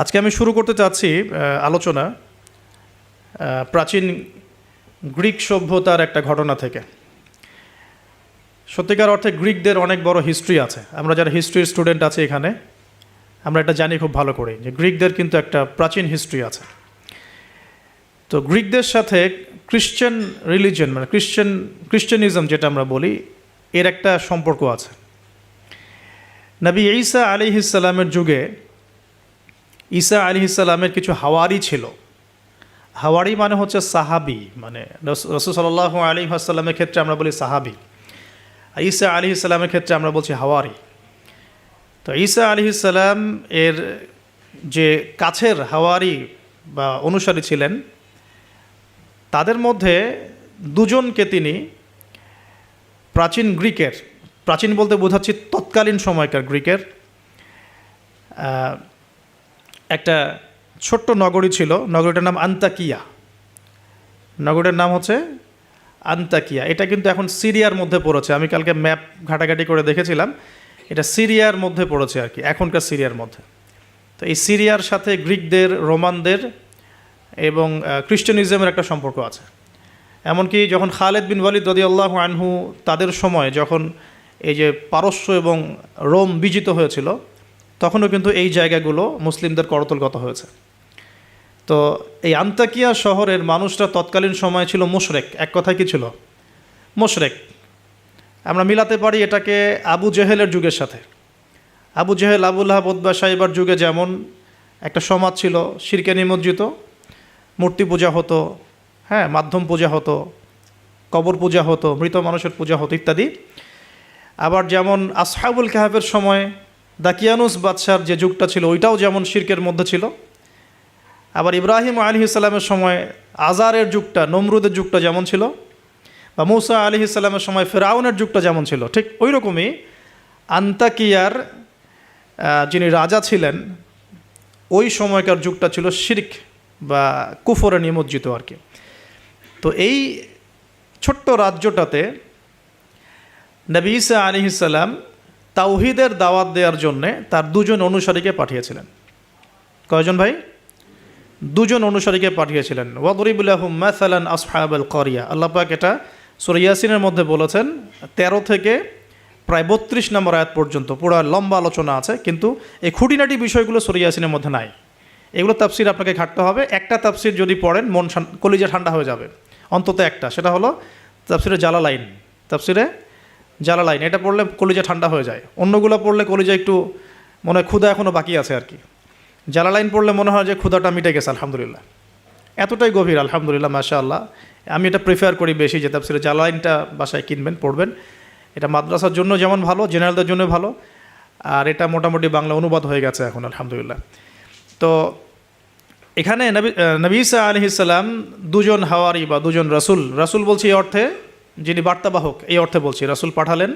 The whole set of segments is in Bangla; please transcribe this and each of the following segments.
আজকে আমি শুরু করতে চাচ্ছি আলোচনা প্রাচীন গ্রিক সভ্যতার একটা ঘটনা থেকে। সত্যিকার অর্থে গ্রিকদের অনেক বড় হিস্ট্রি আছে। আমরা যারা হিস্ট্রির স্টুডেন্ট আছি এখানে, আমরা এটা জানি খুব ভালো করে যে গ্রিকদের কিন্তু একটা প্রাচীন হিস্ট্রি আছে। তো গ্রিকদের সাথে ক্রিশ্চান রিলিজন মানে ক্রিশ্চানিজম যেটা আমরা বলি, এর একটা সম্পর্ক আছে। নবী ঈসা আলাইহিস সালামের যুগে ঈসা আলাইহিস সালামের কিছু হাওয়ারি ছিল। হাওয়ারি মানে হচ্ছে সাহাবি, মানে রাসূল সাল্লাল্লাহু আলাইহি ওয়াসাল্লামের ক্ষেত্রে আমরা বলি সাহাবি, ঈসা আলাইহিস সালামের ক্ষেত্রে আমরা বলছি হাওয়ারি। তো ঈসা আলাইহিস সালাম এর যে কাছের হাওয়ারি বা অনুসারী ছিলেন, তাদের মধ্যে দুজনকে তিনি প্রাচীন বলতে বোঝাচ্ছি তৎকালীন সময়কার গ্রিকের একটা ছোট্ট নগরী ছিল। নগরীটার নাম আন্তাকিয়া। নগরীর নাম হচ্ছে আন্তাকিয়া। এটা কিন্তু এখন সিরিয়ার মধ্যে পড়েছে। আমি কালকে ম্যাপ ঘাটাঘাটি করে দেখেছিলাম, এটা সিরিয়ার মধ্যে পড়েছে আর কি, এখনকার সিরিয়ার মধ্যে। তো এই সিরিয়ার সাথে গ্রিকদের, রোমানদের এবং খ্রিস্টানিজমের একটা সম্পর্ক আছে। এমনকি যখন খালেদ বিন ওয়ালিদ রাদিয়াল্লাহু আনহু তাদের সময় যখন এই যে পারস্য এবং রোম বিজিত হয়েছিল, তখনও কিন্তু এই জায়গাগুলো মুসলিমদের করতলগত হয়েছে। তো এই আন্তাকিয়া শহরের মানুষরা তৎকালীন সময় ছিল মুশরেক। এক কথায় কি ছিল? মুশরেক। আমরা মিলাতে পারি এটাকে আবু জেহেলের যুগের সাথে। আবু জেহেল, আবু লাহাব, উতবা, শাইবার যুগে যেমন একটা সমাজ ছিল শিরকে নিমজ্জিত, মূর্তি পূজা হতো, হ্যাঁ, মাধ্যম পূজা হতো, কবর পূজা হতো, মৃত মানুষের পূজা হতো ইত্যাদি। আবার যেমন আসহাবুল কাহাফের সময় দাকিয়ানুস বাদশার যে যুগটা ছিল, ওইটাও যেমন শিরকের মধ্যে ছিল। আবার ইব্রাহিম আলাইহিস সালামের সময় আজারের যুগটা, নমরুদের যুগটা যেমন ছিল, বা মূসা আলাইহিস সালামের সময় ফেরাউনের যুগটা যেমন ছিল, ঠিক ওই রকমই আন্তাকিয়ার যিনি রাজা ছিলেন, ওই সময়কার যুগটা ছিল শিরক বা কুফরে নিমজ্জিত আর কি। তো এই ছোট্ট রাজ্যটাতে নবী ঈসা আলাইহিস সালাম তাওহীদের দাওয়াত দেওয়ার জন্যে তার দুজন অনুসারীকে পাঠিয়েছিলেন। কয়জন ভাই? দুজন অনুসারীকে পাঠিয়েছিলেন। ওয়াদরিব লাহুম মাসালান আসহাবাল ক্বরিয়া। আল্লাহ পাক এটা সূরা ইয়াসিনের মধ্যে বলেছেন, 13 থেকে প্রায় 32 নম্বর আয়াত পর্যন্ত পুরো লম্বা আলোচনা আছে, কিন্তু এই খুঁটিনাটি বিষয়গুলো সূরা ইয়াসিনের মধ্যে নাই। এগুলো তাফসির আপনাকে ঘাটতে হবে। একটা তাফসির যদি পড়েন কলিজা ঠান্ডা হয়ে যাবে, অন্তত একটা। সেটা হলো তাফসিরে জালালাইন। তাফসিরে জালালাইন এটা পড়লে কলিজা ঠান্ডা হয়ে যায়। অন্যগুলো পড়লে কলিজা একটু মনে হয় ক্ষুধা এখনও বাকি আছে আর কি। জালালাইন পড়লে মনে হয় যে ক্ষুধাটা মিটে গেছে, আলহামদুলিল্লাহ। এতটাই গভীর, আলহামদুলিল্লাহ, মাশাআল্লাহ। আমি এটা প্রিফার করি বেশি, যে তাফসিরে জালালাইনটা বাসায় কিনবেন, পড়বেন। এটা মাদ্রাসার জন্য যেমন ভালো, জেনারেলদের জন্য ভালো। আর এটা মোটামুটি বাংলা অনুবাদ হয়ে গেছে এখন, আলহামদুলিল্লাহ। তো এখানে নবী ঈসা আলাইহিস সালাম দুজন হাওয়ারি বা দুজন রাসূল বলছি এই অর্থে, যিনি বার্তাবাহক এই অর্থে বলছি, রাসূল পাঠালেন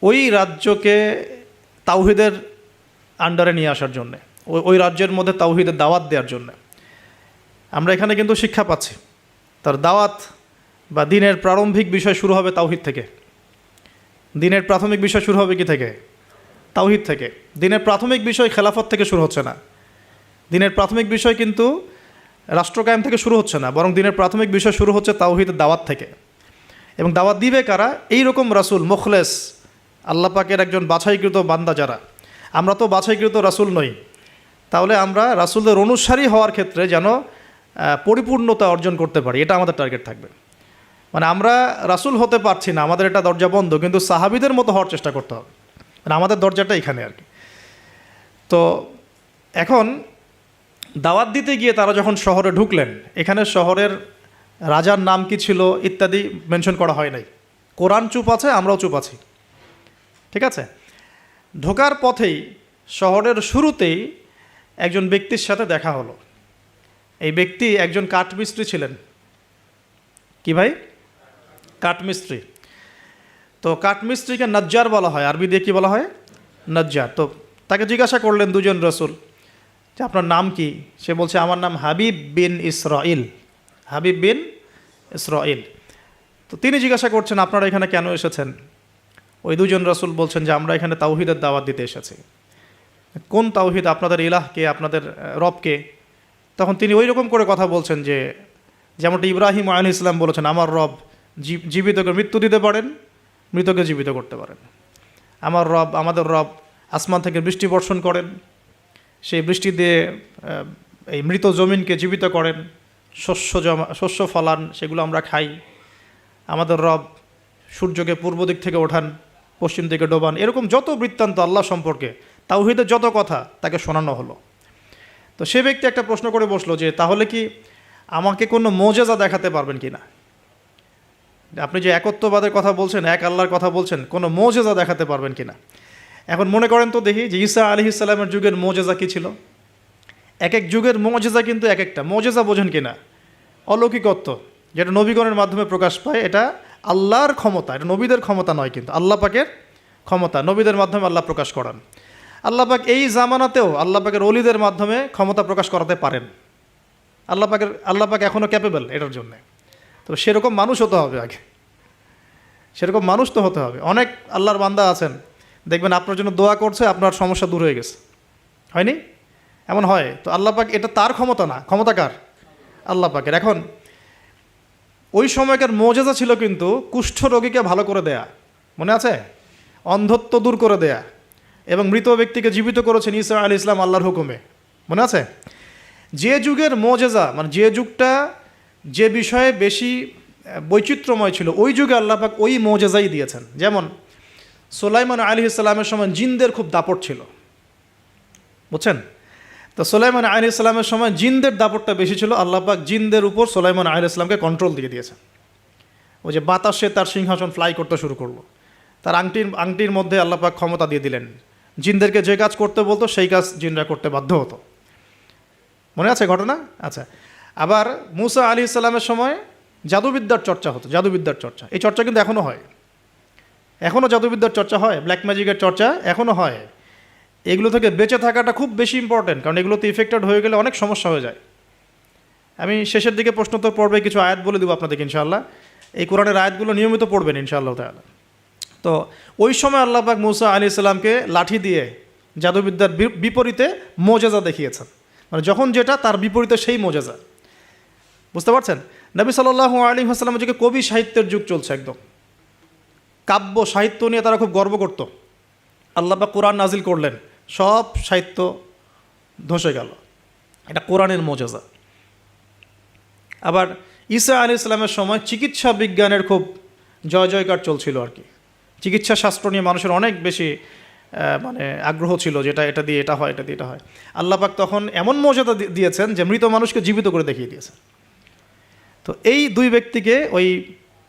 ওই রাজ্যকে তাওহীদের আন্ডারে নিয়ে আসার জন্যে, ওই রাজ্যের মধ্যে তাওহীদের দাওয়াত দেওয়ার জন্য। আমরা এখানে কিন্তু শিক্ষা পাচ্ছি, তার দাওয়াত বা দিনের প্রারম্ভিক বিষয় শুরু হবে তাওহীদ থেকে। দিনের প্রাথমিক বিষয় শুরু হবে কি থেকে? তাওহীদ থেকে। দিনের প্রাথমিক বিষয় খেলাফত থেকে শুরু হচ্ছে না। দিনের প্রাথমিক বিষয় কিন্তু রাষ্ট্র কায়েম থেকে শুরু হচ্ছে না, বরং দিনের প্রাথমিক বিষয় শুরু হচ্ছে তাওহীদের দাওয়াত থেকে। এবং দাওয়াত দিবে কারা? এই রকম রাসূল, মুখলেস, আল্লাহ পাকের একজন বাছাইকৃত বান্দা যারা। আমরা তো বাছাইকৃত রাসূল নই, তাহলে আমরা রাসূলদের অনুসারী হওয়ার ক্ষেত্রে যেন পরিপূর্ণতা অর্জন করতে পারি, এটা আমাদের টার্গেট থাকবে। মানে আমরা রাসূল হতে পারছি না, আমাদের এটা দরজা বন্ধ, কিন্তু সাহাবীদের মতো হওয়ার চেষ্টা করতে হবে। মানে আমাদের দরজাটা এখানে আর কি। তো এখন দাওয়াত দিতে গিয়ে তারা যখন শহরে ঢুকলেন, এখানে শহরের রাজার নাম কি ছিল ইত্যাদি মেনশন করা হয় নাই। কোরআন চুপ আছে, আমরাও চুপ আছি, ঠিক আছে। ঢোকার পথেই, শহরের শুরুতেই একজন ব্যক্তির সাথে দেখা হলো। এই ব্যক্তি একজন কাঠমিস্ত্রি ছিলেন। কি ভাই? কাঠমিস্ত্রি। তো কাঠমিস্ত্রিকে নজ্জার বলা হয়, আরবি দিয়ে কি বলা হয়? নজ্জার। তো তাকে জিজ্ঞাসা করলেন দুজন রাসূল যে আপনার নাম কি? সে বলছে আমার নাম হাবিব বিন ইসরাইল। হাবিব বিন ইসরাইল। তো তিনি জিজ্ঞাসা করছেন আপনারা এখানে কেন এসেছেন? ওই দুজন রাসূল বলছেন যে আমরা এখানে তাওহীদের দাওয়াত দিতে এসেছি। কোন তাওহীদ, আপনাদের ইলাহকে, আপনাদের রবকে? তখন তিনি ওই রকম করে কথা বলছেন যে যেমনটা ইব্রাহিম আলাইহিস সালাম বলেছেন, আমার রব জীবিতকে মৃত্যু দিতে পারেন, মৃতকে জীবিত করতে পারেন। আমার রব, আমাদের রব আসমান থেকে বৃষ্টি বর্ষণ করেন, সেই বৃষ্টি দিয়ে এই মৃত জমিনকে জীবিত করেন, শস্য ফলান, সেগুলো আমরা খাই। আমাদের রব সূর্যকে পূর্ব দিক থেকে ওঠান, পশ্চিম দিকে ডোবান। এরকম যত বৃত্তান্ত আল্লাহ সম্পর্কে, তাওহীদের যত কথা তাকে শোনানো হলো। তো সে ব্যক্তি একটা প্রশ্ন করে বসলো যে তাহলে কি আমাকে কোনো মোজেজা দেখাতে পারবেন কি না? আপনি যে একত্ববাদের কথা বলছেন, এক আল্লাহর কথা বলছেন, কোনো মোজেজা দেখাতে পারবেন কি না? এখন মনে করেন তো দেখি যে ঈসা আলাইহিস সালামের যুগের মোজেজা কী ছিল। এক এক যুগের মোজেজা কিন্তু এক একটা। মোজেজা বোঝেন কি না? অলৌকিকত্ব, যেটা নবীগণের মাধ্যমে প্রকাশ পায়, এটা আল্লাহর ক্ষমতা, এটা নবীদের ক্ষমতা নয়, কিন্তু আল্লাহ পাকের ক্ষমতা, নবীদের মাধ্যমে আল্লাহ প্রকাশ করান। আল্লাহ পাক এই জামানাতেও আল্লাহ পাকের ওলিদের মাধ্যমে ক্ষমতা প্রকাশ করাতে পারেন। আল্লাহ পাক এখনও ক্যাপেবল এটার জন্যে। তো সেরকম মানুষ হতে হবে আগে, সেরকম মানুষ তো হতে হবে। অনেক আল্লাহর বান্দা আছেন, দেখবেন আপনার জন্য দোয়া করছে, আপনার সমস্যা দূর হয়ে গেছে, হয়নি? এমন হয়। তো আল্লাহ পাক, এটা তার ক্ষমতা না, ক্ষমতা কার? আল্লাহ পাকের। এখন ওই সময়কার মোজেজা ছিল কিন্তু কুষ্ঠ রোগীকে ভালো করে দেয়া, মনে আছে? অন্ধত্ব দূর করে দেয়া, এবং মৃত ব্যক্তিকে জীবিত করেছেন ঈসা আলাইহিস সালাম আল্লাহর হুকুমে, মনে আছে? যে যুগের মোজেজা, মানে যে যুগটা, যে বিষয়ে বেশি বৈচিত্র্যময় ছিল, ওই যুগে আল্লাহ পাক ওই মোজেজাই দিয়েছেন। যেমন সুলাইমান আলাইহিস সালামের সময় জিনদের খুব দাপট ছিল, বুঝছেন? তো সুলাইমান আলাইহিস সালামের সময় জিনদের দাপটটা বেশি ছিল। আল্লাহ পাক জিনদের উপর সুলাইমান আলাইহিস সালামকে কন্ট্রোল দিয়ে দিয়েছেন। ওই যে বাতাসে তার সিংহাসন ফ্লাই করতে শুরু করলো, তার আংটির মধ্যে আল্লাহ পাক ক্ষমতা দিয়ে দিলেন। জিনদেরকে যে কাজ করতে বলতো সেই কাজ জিনরা করতে বাধ্য হতো, মনে আছে ঘটনা? আচ্ছা, আবার মুসা আলাইহিস সালামের সময় জাদুবিদ্যার চর্চা হতো, জাদুবিদ্যার চর্চা। এই চর্চা কিন্তু এখনও হয়, এখনও জাদুবিদ্যার চর্চা হয়, ব্ল্যাক ম্যাজিকের চর্চা এখনও হয়। এগুলো থেকে বেঁচে থাকাটা খুব বেশি ইম্পর্টেন্ট, কারণ এগুলোতে ইফেক্টেড হয়ে গেলে অনেক সমস্যা হয়ে যায়। আমি শেষের দিকে প্রশ্নোত্তর পর্বে কিছু আয়াত বলে দেবো আপনাদেরকে ইনশাআল্লাহ। এই কোরআনের আয়াতগুলো নিয়মিত পড়বেন ইনশাআল্লাহ তাআলা। তো ওই সময় আল্লাহ পাক মুসা আলাইহিস সালামকে লাঠি দিয়ে জাদুবিদ্যার বিপরীতে মোজেজা দেখিয়েছেন, মানে যখন যেটা তার বিপরীতে সেই মোজেজা, বুঝতে পারছেন? নবী সাল্লাল্লাহু আলাইহি ওয়াসাল্লামের যুগে কবি সাহিত্যের যুগ চলছে, একদম কাব্য সাহিত্য নিয়ে তারা খুব গর্ব করত। আল্লাহ পাক কোরআন নাজিল করলেন, সব সাহিত্য ধসে গেল। এটা কোরআনের মোজেজা। আবার ঈসা আলাইহিস সালামের সময় চিকিৎসা বিজ্ঞানের খুব জয় জয়কার চলছিল আর কি। চিকিৎসা শাস্ত্র নিয়ে মানুষের অনেক বেশি মানে আগ্রহ ছিল, যেটা এটা দিয়ে এটা হয়, এটা দিয়ে এটা হয়। আল্লাহ পাক তখন এমন মর্যাদা দিয়েছেন যে মৃত মানুষকে জীবিত করে দেখিয়ে দিয়েছেন। তো এই দুই ব্যক্তিকে ওই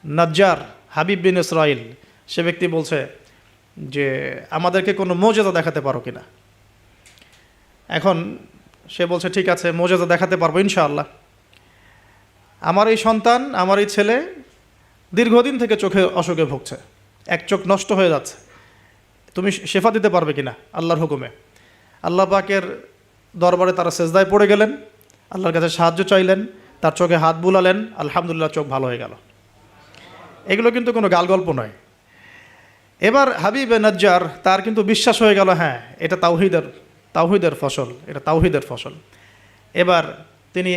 নাজ্জার হাবিব বিন ইসরাইল, সে ব্যক্তি বলছে যে আমাদেরকে কোনো মোজেজা দেখাতে পারো কিনা। এখন সে বলছে ঠিক আছে, মোজেজা দেখাতে পারবো ইনশাআল্লাহ। আমার এই সন্তান, আমার এই ছেলে দীর্ঘদিন থেকে চোখে অসুখে ভুগছে, এক চোখ নষ্ট হয়ে যাচ্ছে, তুমি শেফা দিতে পারবে কিনা আল্লাহর হুকুমে। আল্লাহ পাকের দরবারে তারা সেজদায় পড়ে গেলেন, আল্লাহর কাছে সাহায্য চাইলেন, তার চোখে হাত বুলালেন, আলহামদুলিল্লাহ চোখ ভালো হয়ে গেল। এগুলো কিন্তু কোনো গালগল্প নয়। এবার হাবিব নাজ্জার, তার কিন্তু বিশ্বাস হয়ে গেল, হ্যাঁ এটা তাওহীদের ফসল, এটা তাওহীদের ফসল। এবার তিনি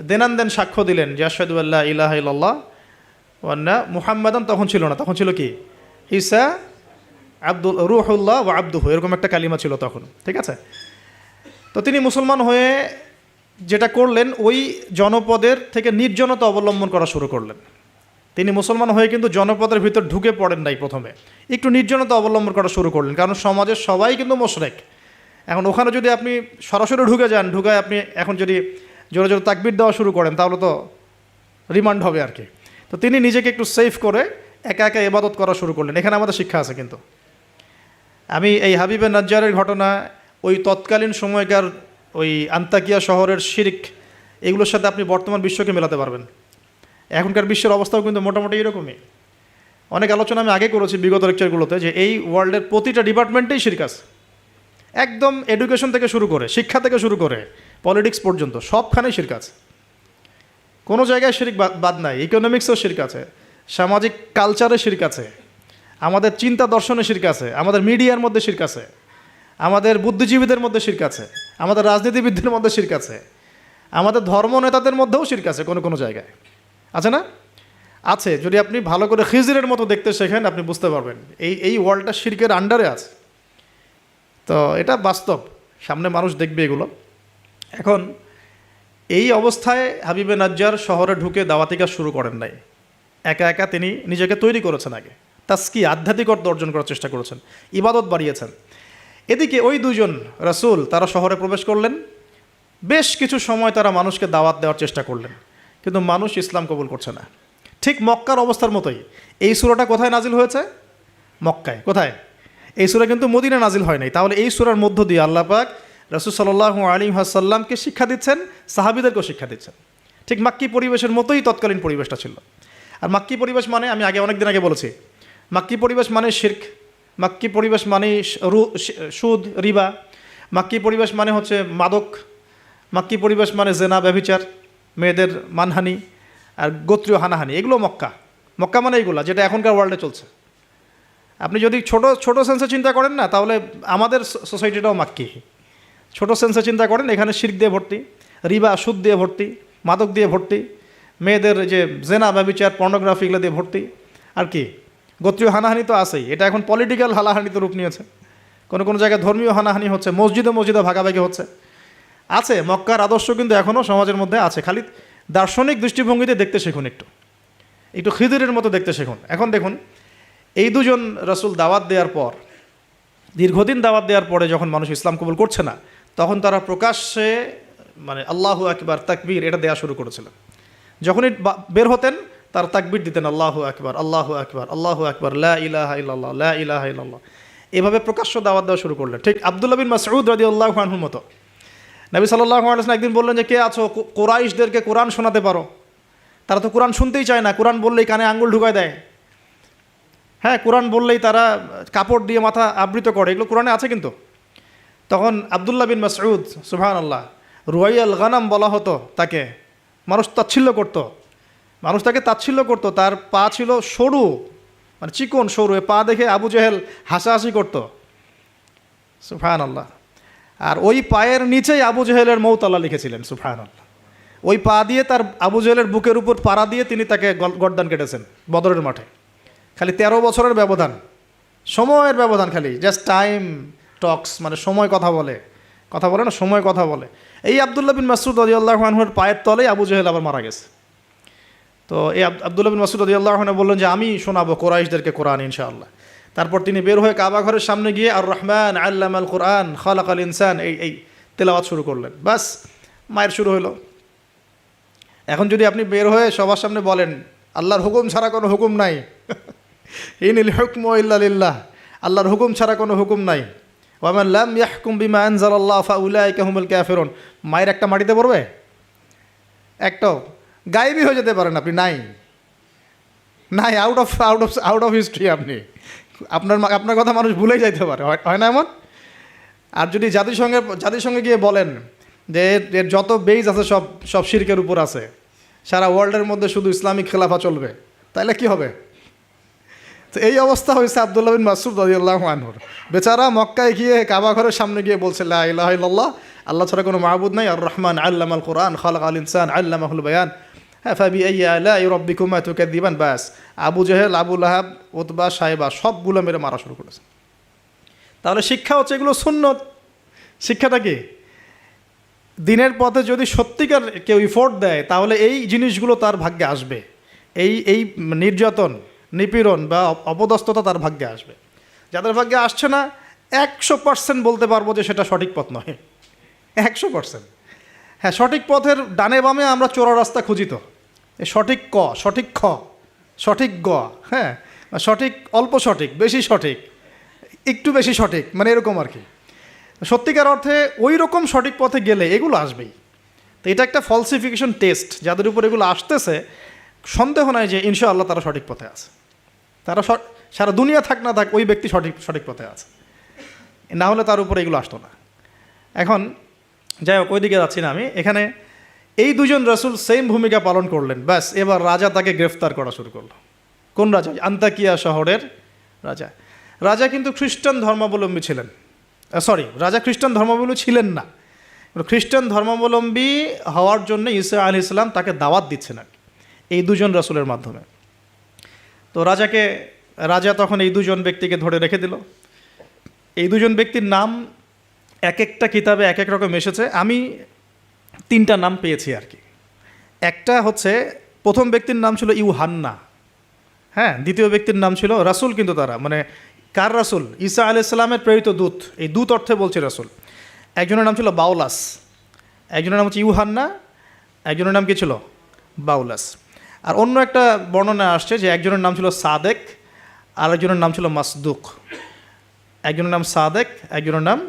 দেনান সাক্ষ্য দিলেন যে আশহাদু আল্লা ইলাহা ইল্লাল্লাহ ওয়া আন্না মুহাম্মাদান, তখন ছিল না, তখন ছিল কি ঈসা রূহুল্লাহ ওয়া আবদুহু, এরকম একটা কালিমা ছিল তখন, ঠিক আছে? তো তিনি মুসলমান হয়ে যেটা করলেন, ওই জনপদের থেকে নির্জনতা অবলম্বন করা শুরু করলেন। তিনি মুসলমান হয়ে কিন্তু জনপদের ভিতর ঢুকে পড়েন নাই, প্রথমে একটু নির্জনতা অবলম্বন করা শুরু করলেন, কারণ সমাজের সবাই কিন্তু মুশরিক। এখন ওখানে যদি আপনি সরাসরি ঢুকে যান, ঢুকায় আপনি এখন যদি জোরে জোরে তাকবীর দেওয়া শুরু করেন, তাহলে তো রিমান্ড হবে আর কি। তো তিনি নিজেকে একটু সেফ করে একা একা ইবাদত করা শুরু করলেন। এখানে আমাদের শিক্ষা আছে কিন্তু। আমি এই হাবিবে নাজ্জারের ঘটনা, ওই তৎকালীন সময়কার ওই আন্তাকিয়া শহরের শিরক, এগুলোর সাথে আপনি বর্তমান বিশ্বকে মেলাতে পারবেন। এখনকার বিশ্বের অবস্থাও কিন্তু মোটামুটি এরকমই। অনেক আলোচনা আমি আগে করেছি বিগত লেকচারগুলোতে, যে এই ওয়ার্ল্ডের প্রতিটা ডিপার্টমেন্টেই শিরক আছে, একদম এডুকেশন থেকে শুরু করে, শিক্ষা থেকে শুরু করে পলিটিক্স পর্যন্ত সবখানেই শিরক আছে। কোনো জায়গায় শিরক বাদ নাই। ইকোনমিক্সেও শিরক আছে, সামাজিক কালচারে শিরক আছে, আমাদের চিন্তা দর্শনে শিরক আছে, আমাদের মিডিয়ার মধ্যে শিরক আছে, আমাদের বুদ্ধিজীবীদের মধ্যে শিরক আছে, আমাদের রাজনীতিবিদদের মধ্যে শিরক আছে, আমাদের ধর্ম নেতাদের মধ্যেও শিরক আছে কোনো কোনো জায়গায়, আছে না? আছে। যদি আপনি ভালো করে খিজরের মতো দেখতে শেখেন আপনি বুঝতে পারবেন এই ওয়ার্ল্ডটা শিরকের আন্ডারে আছে। তো এটা বাস্তব, সামনে মানুষ দেখবে এগুলো। এখন এই অবস্থায় হাবিবে নাজ্জার শহরে ঢুকে দাওয়াতি কাজ শুরু করেন নাই, একা একা তিনি নিজেকে তৈরি করেছেন, আগে তাসকি আধ্যাত্মিক অর্থ অর্জন করার চেষ্টা করেছেন, ইবাদত বাড়িয়েছেন। এদিকে ওই দুজন রাসূল তারা শহরে প্রবেশ করলেন, বেশ কিছু সময় তারা মানুষকে দাওয়াত দেওয়ার চেষ্টা করলেন, কিন্তু মানুষ ইসলাম কবুল করছে না। ঠিক মক্কার অবস্থার মতোই। এই সূরাটা কোথায় নাজিল হয়েছে? মক্কায়। কোথায়? এই সূরা কিন্তু মদিনা নাজিল হয় নাই। তাহলে এই সূরার মধ্য দিয়ে আল্লাহ পাক রাসূল সাল্লাল্লাহু আলাইহি ওয়াসাল্লামকে শিক্ষা দিচ্ছেন, সাহাবীদেরকেও শিক্ষা দিচ্ছেন। ঠিক মাক্কি পরিবেশের মতোই তৎকালীন পরিবেশটা ছিল। আর মাক্কি পরিবেশ মানে, আমি অনেকদিন আগে বলেছি, মাক্কি পরিবেশ মানে শিরক, মাক্কি পরিবেশ মানে সুদ, রিবা, মাক্কি পরিবেশ মানে হচ্ছে মাদক, মাক্কি পরিবেশ মানে জেনা, ব্যভিচার, মেয়েদের মানহানি আর গোত্রীয় হানাহানি, এগুলো মক্কা। মক্কা মানে এইগুলো যেটা এখনকার ওয়ার্ল্ডে চলছে। আপনি যদি ছোট ছোট সেন্সে চিন্তা করেন না, তাহলে আমাদের সোসাইটিটাও মাক্কি। ছোট সেন্সে চিন্তা করেন, এখানে শিরক দিয়ে ভর্তি, রিবা সুদ দিয়ে ভর্তি, মাদক দিয়ে ভর্তি, মেয়েদের যে জেনা, ব্যভিচার, পর্নোগ্রাফি এগুলো দিয়ে ভর্তি। আর কি গোত্রীয় হানাহানি তো আছেই, এটা এখন পলিটিক্যাল হানাহানিতে রূপ নিয়েছে। কোনো কোনো জায়গায় ধর্মীয় হানাহানি হচ্ছে, মসজিদে মসজিদে ভাগাভাগি হচ্ছে। আছে, মক্কার আদর্শ কিন্তু এখনও সমাজের মধ্যে আছে। খালি দার্শনিক দৃষ্টিভঙ্গিতে দেখতে শিখুন, একটু খিদিরের মতো দেখতে শিখুন। এখন দেখুন, এই দুজন রাসূল দাওয়াত দেওয়ার পর, দীর্ঘদিন দাওয়াত দেওয়ার পরে যখন মানুষ ইসলাম কবুল করছে না, তখন তারা প্রকাশ্যে মানে আল্লাহু আকবার, তাকবীর এটা দেওয়া শুরু করেছিলেন। যখনই বের হতেন তার তাকবীর দিতেন, আল্লাহু আকবার, আল্লাহু আকবার, আল্লাহু আকবার, লা ইলাহা ইল্লাল্লাহ, লা ইলাহা ইল্লাল্লাহ। এভাবে প্রকাশ্য দাওয়াত দেওয়া শুরু করলেন। ঠিক আব্দুল্লাহ বিন মাসউদ রাদিয়াল্লাহু আনহুর মতো। নবী সাল্লাল্লাহু আলাইহি ওয়াসাল্লাম একদিন বললেন যে, কে আছো কুরাইশদেরকে কোরআন শোনাতে পারো? তারা তো কোরআন শুনতেই চায় না, কোরআন বললেই কানে আঙ্গুল ঢুকায় দেয়। হ্যাঁ, কোরআন বললেই তারা কাপড় দিয়ে মাথা আবৃত করে, এগুলো কোরআনে আছে কিন্তু। তখন আব্দুল্লাহ বিন মাসউদ, সুবহানাল্লাহ, রুয়াইয়াল গানাম বলা হতো তাকে, মানুষ তাচ্ছিল্য করতো, মানুষ তাকে তাচ্ছিল্য করতো। তার পা ছিল সরু, মানে চিকন সরু, পা দেখে আবু জেহেল হাসাহাসি করতো, সুবহানাল্লাহ। আর ওই পায়ের নিচেই আবু জেহেলের মৌত আল্লাহ লিখেছিলেন, সুবহানাল্লাহ। ওই পা দিয়ে তার আবু জেহেলের বুকের উপর পাড়া দিয়ে তিনি তাকে গর্দান কেটেছেন বদরের মাঠে। খালি 13 বছরের ব্যবধান, সময়ের ব্যবধান, খালি জাস্ট টাইম টক্স, মানে সময় কথা বলে না, সময় কথা বলে। এই আব্দুল্লাহ বিন মাসউদ রাদিয়াল্লাহু আনহুর পায়ের তলেই আবু জেহেল আবার মারা গেছে। তো এই আব্দুল্লাহ বিন মাসউদ রাদিয়াল্লাহু আনহু বললেন যে, আমি শোনাবো কুরাইশদেরকে কোরআন ইনশাআল্লাহ। তারপর তিনি বের হয়ে কাবা ঘরের সামনে গিয়ে আর রহমান আল্লামাল কোরআন খালাকাল ইনসান এই তেলাওয়াত শুরু করলেন। বাস, মায়ের শুরু হলো। এখন যদি আপনি বের হয়ে সবার সামনে বলেন, আল্লাহর হুকুম ছাড়া কোনো হুকুম নাই, ইনিল হুকমু ইল্লা লিল্লাহ, আল্লাহর হুকুম ছাড়া কোনো হুকুম নাই, ওয়া মান লাম ইয়াহকুম বিমা আনজালাল্লাহু ফাউলাইকা হুমুল কাফিরুন, মায়ের একটা মাটিতে পড়বে? একটাও গায়েবই হয়ে যেতে পারেন আপনি, নাই, আউট অফ হিস্ট্রি। আপনি আপনার কথা মানুষ ভুলেই যাইতে পারে, হয় না এমন? আর যদি জাতিসংঘে গিয়ে বলেন যে এর যত বেইজ আছে সব শিরকের উপর আছে, সারা ওয়ার্ল্ডের মধ্যে শুধু ইসলামিক খেলাফা চলবে, তাইলে কি হবে? তো এই অবস্থা হয়েছে আব্দুল্লাহ বিন মাসউদ রাদিয়াল্লাহু আনহুর। বেচারা মক্কায় গিয়ে কাবা ঘরের সামনে গিয়ে বলছে, লা ইলাহা ইল্লাল্লাহ, আল্লাহ ছাড়া কোনো মাবুদ নাই, আর রহমান আল্লামাল কোরআন খালাকাল ইনসান আল্লামাহুল বায়ান, হ্যাঁ, ফাবিআইয়ি আলাই রাব্বিকুমা তুকাযযিবান। বাস, আবু জেহেল, আবু লাহাব, উতবা, সাইবা সবগুলো মেরে মারা শুরু করেছে। তাহলে শিক্ষা হচ্ছে এগুলো সুন্নত। শিক্ষাটা কি? দিনের পথে যদি সত্যিকার কেউ ইফোর্ট দেয়, তাহলে এই জিনিসগুলো তার ভাগ্যে আসবে। এই নির্যাতন, নিপীড়ন বা অপদস্থতা তার ভাগ্যে আসবে। যাদের ভাগ্যে আসছে না, 100% বলতে পারবো যে সেটা সঠিক পথ নয়, 100%। হ্যাঁ, সঠিক পথের ডানে বামে আমরা চোরা রাস্তা খুঁজি, তো সঠিক ক, সঠিক খ, সঠিক গ, হ্যাঁ, সঠিক অল্প সঠিক, বেশি সঠিক, একটু বেশি সঠিক, মানে এরকম আর কি। সত্যিকার অর্থে ওই রকম সঠিক পথে গেলে এগুলো আসবেই। তো এটা একটা ফলসিফিকেশন টেস্ট, যাদের উপর এগুলো আসতেছে সন্দেহ নাই যে ইনশাআল্লাহ তারা সঠিক পথে আছে। তারা সারা দুনিয়া থাক না থাক ওই ব্যক্তি সঠিক পথে আছে, না হলে তার উপরে এগুলো আসতো না। এখন যাই হোক, ওইদিকে যাচ্ছি না আমি। এখানে এই দুজন রাসূল সেম ভূমিকা পালন করলেন। ব্যাস, এবার রাজা তাকে গ্রেফতার করা শুরু করলো। কোন রাজা? আন্তাকিয়া শহরের রাজা। রাজা কিন্তু খ্রিস্টান ধর্মাবলম্বী ছিলেন, সরি, রাজা খ্রিস্টান ধর্মাবলম্বী ছিলেন না। খ্রিস্টান ধর্মাবলম্বী হওয়ার জন্য ঈসা আলাইহিস সালাম তাকে দাওয়াত দিচ্ছেন আর কি, এই দুজন রাসূলের মাধ্যমে। তো রাজা তখন এই দুজন ব্যক্তিকে ধরে রেখে দিল। এই দুজন ব্যক্তির নাম এক একটা কিতাবে এক এক রকম এসেছে। আমি 3টা নাম পেয়েছি আর কি। একটা হচ্ছে, প্রথম ব্যক্তির নাম ছিল ইউহান্না, হ্যাঁ। দ্বিতীয় ব্যক্তির নাম ছিল রাসূল, কিন্তু তারা মানে কার রাসূল? ঈসা আলাইহিস সালামের প্রেরিত দূত, এই দূত অর্থে বলছে রাসূল। একজনের নাম ছিল বাউলাস, একজনের নাম হচ্ছে ইউহান্না, একজনের নাম কি ছিল? বাউলাস। আর অন্য একটা বর্ণনা আসছে যে একজনের নাম ছিল সাদেক, আর একজনের নাম ছিল মাসদুক। একজনের নাম সাদেক, একজনের নাম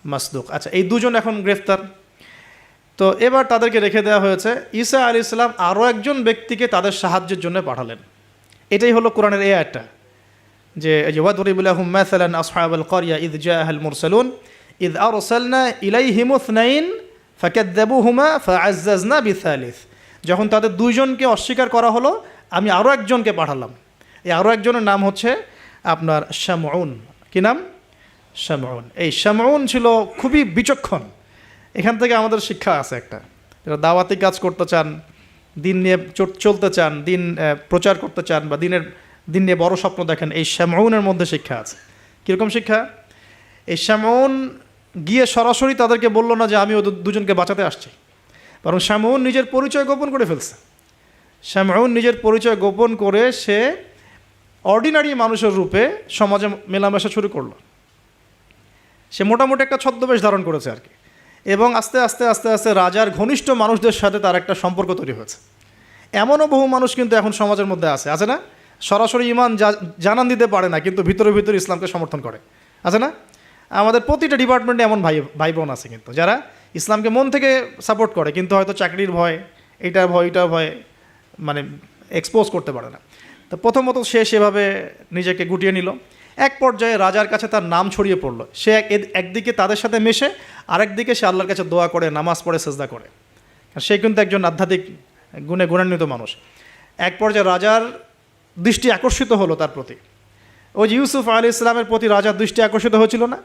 মাসদুক। আচ্ছা, এই দুজন এখন গ্রেফতার। তো এবার তাদেরকে রেখে দেওয়া হয়েছে। ঈসা আলাইহিস সালাম আরও একজন ব্যক্তিকে তাদের সাহায্যের জন্য পাঠালেন। এটাই হলো কোরআনের এই আয়াতটা, যে ওয়াদরিব লাহুম মাসালান আসহাবাল ক্বরিয়া ইয জাআহাল মুরসালুন ইয আরসালনা ইলাইহিম ইসনাইন ফাকাযযাবুহুমা ফাআজ্জাজনা বিসালিস। যখন তাদের দুইজনকে অস্বীকার করা হলো, আমি আরও একজনকে পাঠালাম। এই আরও একজনের নাম হচ্ছে আপনার শামউন। কি নাম? শামউন। এই শামউন ছিল খুবই বিচক্ষণ। এখান থেকে আমাদের শিক্ষা আছে একটা, যারা দাওয়াতি কাজ করতে চান, দিন নিয়ে চলতে চান, দিন প্রচার করতে চান, বা দিন নিয়ে বড় স্বপ্ন দেখেন, এই শামউনের মধ্যে শিক্ষা আছে। কীরকম শিক্ষা? এই শামউন গিয়ে সরাসরি তাদেরকে বলল না যে আমি দুজনকে বাঁচাতে আসছি, বরং শামউন নিজের পরিচয় গোপন করে ফেলছে। শামউন নিজের পরিচয় গোপন করে সে অর্ডিনারি মানুষের রূপে সমাজে মেলামেশা শুরু করলো। সে মোটামুটি একটা ছদ্মবেশ ধারণ করেছে আর কি, এবং আস্তে আস্তে আস্তে আস্তে রাজার ঘনিষ্ঠ মানুষদের সাথে তার একটা সম্পর্ক তৈরি হয়েছে। এমনও বহু মানুষ কিন্তু এখন সমাজের মধ্যে আছে না, সরাসরি ইমান জানান দিতে পারে না, কিন্তু ভিতরে ভিতরে ইসলামকে সমর্থন করে, আছে না? আমাদের প্রতিটা ডিপার্টমেন্টে এমন ভাই বোন আছে কিন্তু, যারা ইসলামকে মন থেকে সাপোর্ট করে, কিন্তু হয়তো চাকরির ভয়, এইটার ভয় মানে এক্সপোজ করতে পারে না। তো প্রথমত সে সেভাবে নিজেকে গুটিয়ে নিল। এক পর্যায়ে রাজার কাছে তার নাম ছড়িয়ে পড়লো। সে একদিকে তাদের সাথে মেশে, আরেকদিকে সে আল্লাহর কাছে দোয়া করে, নামাজ পড়ে, সেজদা করে। সে কিন্তু একজন আধ্যাত্মিক গুণে গুণান্বিত মানুষ। এক পর্যায়ে রাজার দৃষ্টি আকর্ষিত হলো তার প্রতি। ওই যে ইউসুফ আলাইহিস সালামের প্রতি রাজার দৃষ্টি আকর্ষিত হয়েছিল না?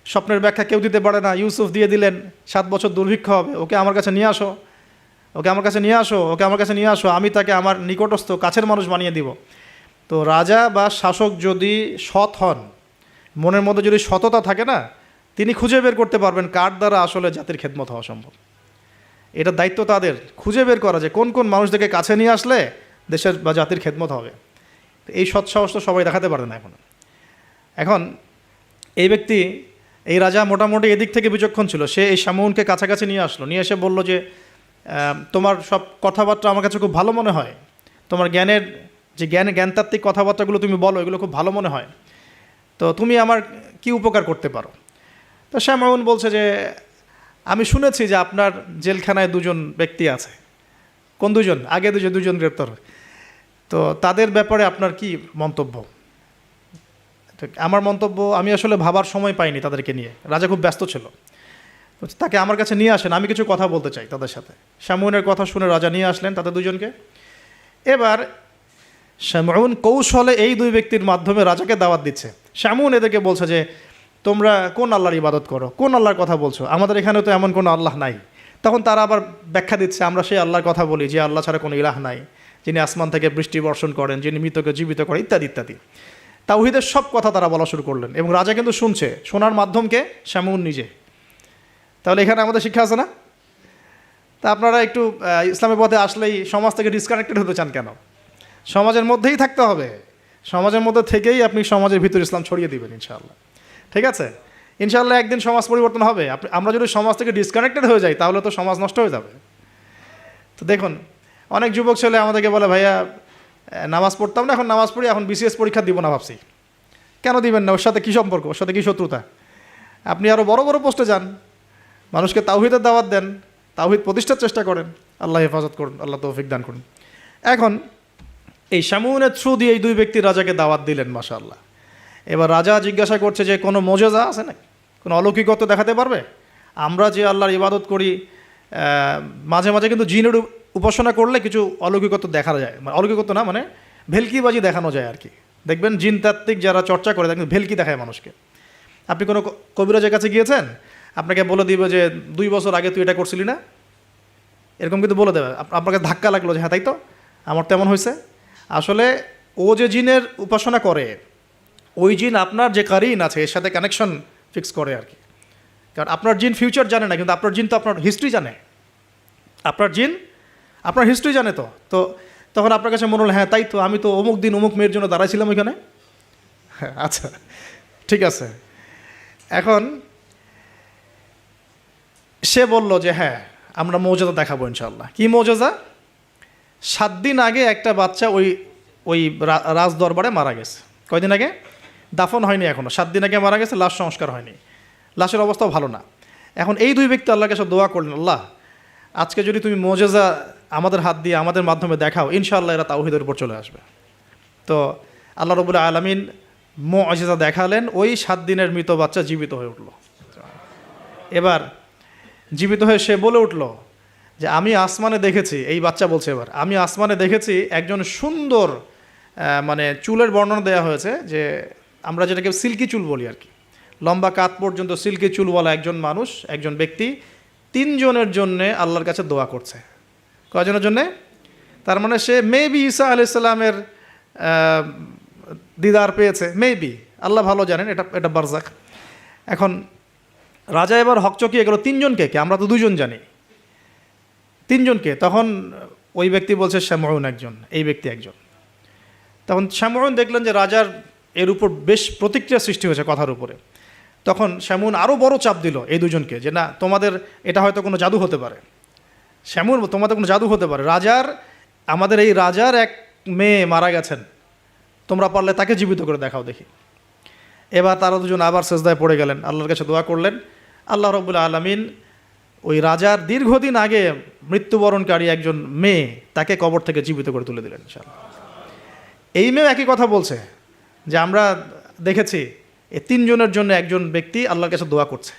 স্বপ্নের ব্যাখ্যা কেউ দিতে পারে না, ইউসুফ দিয়ে দিলেন, 7 বছর দুর্ভিক্ষ হবে, ওকে আমার কাছে নিয়ে আসো, ওকে আমার কাছে নিয়ে আসো, আমি তাকে আমার নিকটস্থ কাছের মানুষ বানিয়ে দিব। তো রাজা বা শাসক যদি সৎ হন, মনের মধ্যে যদি সততা থাকে না, তিনি খুঁজে বের করতে পারবেন কার দ্বারা আসলে জাতির খেদমত হওয়া সম্ভব। এটা দায়িত্ব তাদের, খুঁজে বের করা যে কোন কোন মানুষদেরকে কাছে নিয়ে আসলে দেশের বা জাতির খেদমত হবে। এই সৎ সাহস তো সবাই দেখাতে পারে না এখন এই ব্যক্তি, এই রাজা মোটামুটি এদিক থেকে বিচক্ষণ ছিল। সে এই শামউনকে কাছাকাছি নিয়ে আসলো, নিয়ে এসে বলল যে তোমার সব কথাবার্তা আমার কাছে খুব ভালো মনে হয়, তোমার জ্ঞানতাত্ত্বিক কথাবার্তাগুলো তুমি বলো, এগুলো খুব ভালো মনে হয়, তো তুমি আমার কি উপকার করতে পারো? তো শামউন বলছে যে আমি শুনেছি যে আপনার জেলখানায় 2জন ব্যক্তি আছে। কোন 2জন? আগে দুজন গ্রেপ্তার। তো তাদের ব্যাপারে আপনার কি মন্তব্য? আমার মন্তব্য, আমি আসলে ভাবার সময় পাইনি তাদেরকে নিয়ে, রাজা খুব ব্যস্ত ছিল। তাকে আমার কাছে নিয়ে আসেন, আমি কিছু কথা বলতে চাই তাদের সাথে। শামউনের কথা শুনে রাজা নিয়ে আসলেন তাদের 2জনকে। এবার শামউন কৌশলে এই 2 ব্যক্তির মাধ্যমে রাজাকে দাওয়াত দিচ্ছে। শামউন এদেরকে বলছে যে তোমরা কোন আল্লাহর ইবাদত করো, কোন আল্লাহর কথা বলছো, আমাদের এখানে তো এমন কোনো আল্লাহ নাই। তখন তারা আবার ব্যাখ্যা দিচ্ছে, আমরা সেই আল্লাহর কথা বলি যে আল্লাহ ছাড়া কোনো ইলাহ নাই, যিনি আসমান থেকে বৃষ্টি বর্ষণ করেন, যিনি মৃতকে জীবিত করেন, ইত্যাদি ইত্যাদি। তাওহীদের সব কথা তারা বলা শুরু করলেন, এবং রাজা কিন্তু শুনছে। শোনার মাধ্যমকে শামউন নিজে। তাহলে এখানে আমাদের শিক্ষা আছে না? তা আপনারা একটু ইসলামের পথে আসলেই সমাজ থেকে ডিসকানেক্টেড হতে চান কেন? সমাজের মধ্যেই থাকতে হবে, সমাজের মধ্যে থেকেই আপনি সমাজের ভিতর ইসলাম ছড়িয়ে দিবেন ইনশাআল্লাহ। ঠিক আছে? ইনশাআল্লাহ একদিন সমাজ পরিবর্তন হবে। আমরা যদি সমাজ থেকে ডিসকানেক্টেড হয়ে যাই তাহলে তো সমাজ নষ্ট হয়ে যাবে। তো দেখুন, অনেক যুবক ছেলে আমাদেরকে বলে, ভাইয়া নামাজ পড়তাম না, এখন নামাজ পড়ি, এখন বিসিএস পরীক্ষা দিব না ভাবছি। কেন দিবেন না? ওর সাথে কী সম্পর্ক, ওর সাথে কী শত্রুতা? আপনি আরও বড় বড় পোস্টে যান, মানুষকে তাওহীদের দাওয়াত দেন, তাওহীদ প্রতিষ্ঠার চেষ্টা করেন, আল্লাহ হেফাজত করুন, আল্লাহ তৌফিক দান করুন। এখন এই শামউনের থ্রু দিয়ে এই 2 ব্যক্তি রাজাকে দাওয়াত দিলেন, মাশাআল্লাহ। এবার রাজা জিজ্ঞাসা করছে যে কোনো মোজেজা আছে নাকি, কোনো অলৌকিকত্ব দেখাতে পারবে? আমরা যে আল্লাহর ইবাদত করি, মাঝে মাঝে কিন্তু জিনের উপাসনা করলে কিছু অলৌকিকত্ব দেখা যায়, মানে অলৌকিকত্ব না, মানে ভেলকিবাজি দেখানো যায় আর কি। দেখবেন জিনতাত্ত্বিক যারা চর্চা করে, দেখবেন ভেলকি দেখায় মানুষকে। আপনি কোনো কবিরাজের কাছে গিয়েছেন, আপনাকে বলে দিবে যে 2 বছর আগে তুই এটা করছিলি না, এরকম কিন্তু বলে দেবে। আপনাকে ধাক্কা লাগলো যে হ্যাঁ তাই তো, আমার তেমন হয়েছে। আসলে ও যে জিনের উপাসনা করে, ওই জিন আপনার যে কারিন আছে এর সাথে কানেকশন ফিক্স করে আর কি। কারণ আপনার জিন ফিউচার জানে না, কিন্তু আপনার জিন তো আপনার হিস্ট্রি জানে। আপনার জিন আপনার হিস্ট্রি জানে। তো তখন আপনার কাছে মনে হলো হ্যাঁ তাই তো, আমি তো অমুক দিন অমুক মেয়ের জন্য দাঁড়াইছিলাম ওইখানে। হ্যাঁ আচ্ছা ঠিক আছে। এখন সে বলল যে হ্যাঁ আমরা মৌজাদা দেখাবো ইনশাল্লাহ। কি মৌজাদা? 7 দিন আগে একটা বাচ্চা ওই রাজ দরবারে মারা গেছে। কয়দিন আগে? দাফন হয়নি এখনও, 7 দিন আগে মারা গেছে, লাশ সংস্কার হয়নি, লাশের অবস্থাও ভালো না। এখন এই 2 ব্যক্তি আল্লাহর কাছে দোয়া করলেন, আল্লাহ আজকে যদি তুমি মৌজাদা আমাদের হাত দিয়ে আমাদের মাধ্যমে দেখাও, ইনশাআল্লাহ এরা তাওহীদের উপর চলে আসবে। তো আল্লাহ রাব্বুল আলামিন মুআজিজা দেখালেন, ওই 7 দিনের মৃত বাচ্চা জীবিত হয়ে উঠল। এবার জীবিত হয়ে সে বলে উঠল যে আমি আসমানে দেখেছি, এই বাচ্চা বলছে এবার, আমি আসমানে দেখেছি একজন সুন্দর, মানে চুলের বর্ণনা দেওয়া হয়েছে যে আমরা যেটাকে সিল্কি চুল বলি আর কি, লম্বা কাত পর্যন্ত সিল্কি চুলওয়ালা একজন মানুষ, একজন ব্যক্তি 3 জনের জন্যে আল্লাহর কাছে দোয়া করছে। কয়জনের জন্যে? তার মানে সে মেবি ঈসা আলাইহিস সালামের দিদার পেয়েছে, মেবি, আল্লাহ ভালো জানেন, এটা বারজাক। এখন রাজা এবার হকচকিয়ে গেল, 3 জনকে কে? আমরা তো 2 জন জানি, 3 জনকে? তখন ওই ব্যক্তি বলছে শামউন একজন, এই ব্যক্তি একজন। তখন শামউন দেখলেন যে রাজার এর উপর বেশ প্রতিক্রিয়া সৃষ্টি হয়েছে কথার উপরে। তখন শামউন আরও বড় চাপ দিল এই 2 জনকে যে না, তোমাদের এটা হয়তো কোনো জাদু হতে পারে। শামউন, তোমাদের কোনো জাদু হতে পারে, আমাদের এই রাজার এক মেয়ে মারা গেছেন, তোমরা পারলে তাকে জীবিত করে দেখাও দেখি। এবার তারা 2জন আবার সেজদায় পড়ে গেলেন, আল্লাহর কাছে দোয়া করলেন। আল্লাহ রাব্বুল আলামিন ওই রাজার দীর্ঘদিন আগে মৃত্যুবরণকারী একজন মেয়ে, তাকে কবর থেকে জীবিত করে তুলে দিলেন ইনশাআল্লাহ। এই মেয়ে একই কথা বলছে যে আমরা দেখেছি এই 3 জনের জন্য একজন ব্যক্তি আল্লাহর কাছে দোয়া করছে।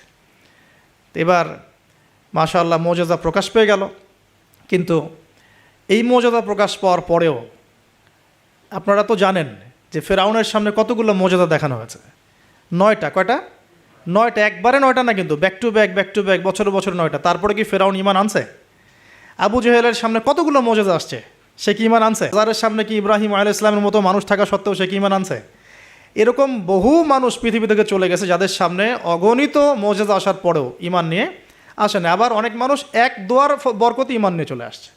এবার মাশাআল্লাহ মুআজিজা প্রকাশ পেয়ে গেল। কিন্তু এই মুআজিজা প্রকাশ পাওয়ার পরেও আপনারা তো জানেন যে ফেরাউনের সামনে কতগুলো মুআজিজা দেখানো হয়েছে? 9টা। কয়টা? 9টা। একবারে 9টা না, কিন্তু ব্যাক টু ব্যাক বছর বছর 9টা। তারপরে কি ফেরাউন ঈমান আনছে? আবু জেহেলের সামনে কতগুলো মুআজিজা আসছে, সে কি ঈমান আনছে? যার সামনে কি ইব্রাহিম আলাইহিস সালামের মতো মানুষ থাকা সত্ত্বেও সে কি ঈমান আনছে? এরকম বহু মানুষ পৃথিবী থেকে চলে গেছে যাদের সামনে অগণিত মুআজিজা আসার পরেও ঈমান নিয়ে আসে না। আবার অনেক মানুষ এক দোয়ার বরকতে ঈমান নিয়ে চলে আসছে।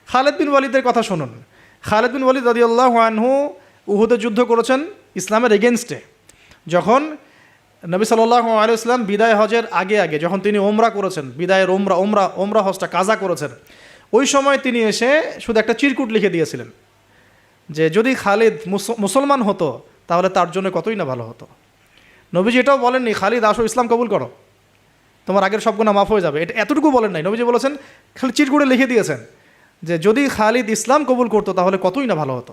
খালিদ বিন ওয়ালিদের কথা শুনুন। খালিদ বিন ওয়ালিদ রাদিয়াল্লাহু আনহু উহুদে যুদ্ধ করেছেন ইসলামের এগেনস্টে। যখন নবী সাল্লাল্লাহু আলাইহি ওয়াসাল্লাম বিদায় হজের আগে যখন তিনি ওমরা করেছেন, বিদায়ের ওমরা হজটা কাজা করেছেন, ওই সময় তিনি এসে শুধু একটা চিরকুট লিখে দিয়েছিলেন যে যদি খালিদ মুসলমান হতো তাহলে তার জন্য কতই না ভালো হতো। নবীজি এটাও বলেননি খালিদ আসো ইসলাম কবুল করো, তোমার আগের সব গুনাহ মাফ হয়ে যাবে, এটা এতটুকু বলেন নাই। নবীজি বলেছেন, খালি চিরকুটে লিখে দিয়েছেন যে যদি খালিদ ইসলাম কবুল করতো তাহলে কতই না ভালো হতো।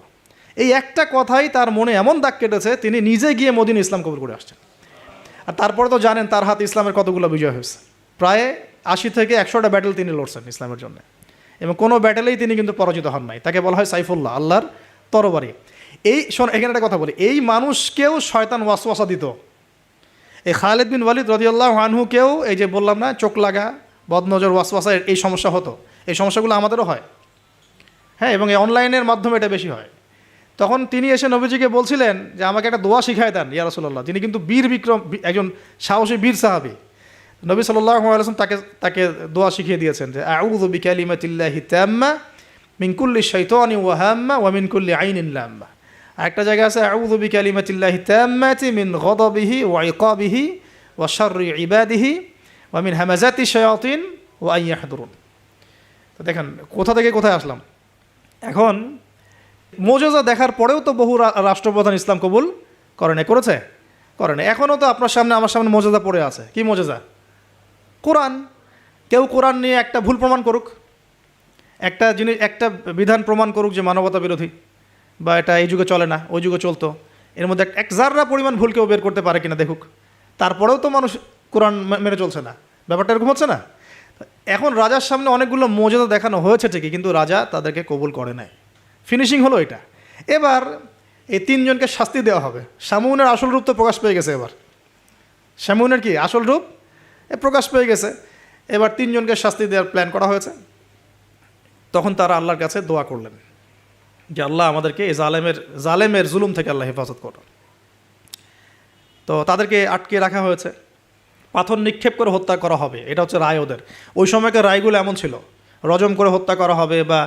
এই একটা কথাই তার মনে এমন দাগ কেটেছে, তিনি নিজে গিয়ে মদিনা ইসলাম কবুল করে আসছেন। আর তারপরে তো জানেন তার হাতে ইসলামের কতগুলো বিজয় হয়েছে, প্রায় 80 থেকে 100টা ব্যাটেল তিনি লড়ছেন ইসলামের জন্য, এবং কোনো ব্যাটেলেই তিনি কিন্তু পরাজিত হন নাই। তাকে বলা হয় সাইফুল্লাহ, আল্লাহর তরবারি। এখানে একটা কথা বলি, এই মানুষকেও শয়তান ওয়াসওয়াসা দিত। এই খালিদ বিন ওয়ালিদ রাদিয়াল্লাহু আনহুকেও এই যে বললাম না, চোখ লাগা, বদনজর, ওয়াসওয়াসা, এই সমস্যা হতো। এই সমস্যাগুলো আমাদেরও হয়, হ্যাঁ, এবং এই অনলাইনের মাধ্যমে এটা বেশি হয়। তখন তিনি এসে নবীজিকে বলছিলেন যে আমাকে একটা দোয়া শিখায় দেন ইয়া রাসূলুল্লাহ। তিনি কিন্তু বীর বিক্রম, একজন সাহসী বীর সাহাবী। নবী সাল্লাল্লাহু আলাইহি ওয়াসাল্লাম তাকে দোয়া শিখিয়ে দিয়েছেন যে আউযু বিকালিমাতিল্লাহি তাম্মা মিন কুল্লি শাইতানিন ওয়া হাম্মা ওয়া মিন কুল্লি আইনিন লাম্মা। একটা জায়গা আছে আউযু বিকালিমাতিল্লাহি তাম্মাতি মিন গদাবিহি ওয়া ইকাবিহি ওয়া শাররি ইবাদিহি ওয়া মিন হামাজাতি শায়াতিন ওয়া আন ইয়াহদুরুন। তো দেখেন কোথা থেকে কোথায় আসলাম। এখন মুআজিজা দেখার পরেও তো বহু রাষ্ট্রপ্রধান ইসলাম কবুল করেছে। এখনও তো আপনার সামনে আমার সামনে মুআজিজা পড়ে আছে। কি মুআজিজা? কোরআন। কেউ কোরআন নিয়ে একটা ভুল প্রমাণ করুক, একটা বিধান প্রমাণ করুক যে মানবতা বিরোধী, বা এটা এই যুগে চলে না, ওই যুগে চলতো, এর মধ্যে এক জাররা পরিমাণ ভুল কেউ বের করতে পারে কিনা দেখুক। তারপরেও তো মানুষ কোরআন মেনে চলছে না। ব্যাপারটা এরকম হচ্ছে না? এখন রাজার সামনে অনেকগুলো মুআজিজা দেখানো হয়েছে ঠিকই, কিন্তু রাজা তাদেরকে কবুল করে নাই। ফিনিশিং হলো এটা। এবার এই 3 জনকে শাস্তি দেওয়া হবে। শামউনের আসল রূপ তো প্রকাশ পেয়ে গেছে। এবার শামউনের কি আসল রূপ প্রকাশ পেয়ে গেছে। এবার তিনজনকে শাস্তি দেওয়ার প্ল্যান করা হয়েছে। তখন তারা আল্লাহর কাছে দোয়া করলেন যে আল্লাহ আমাদেরকে এই জালেমের জুলুম থেকে আল্লাহ হেফাজত করো। তো তাদেরকে আটকে রাখা হয়েছে, পাথর নিক্ষেপ করে হত্যা করা হবে, এটা হচ্ছে রায় ওদের। ওই সময়কার রায়গুলো এমন ছিল, রজম করে হত্যা করা হবে, বা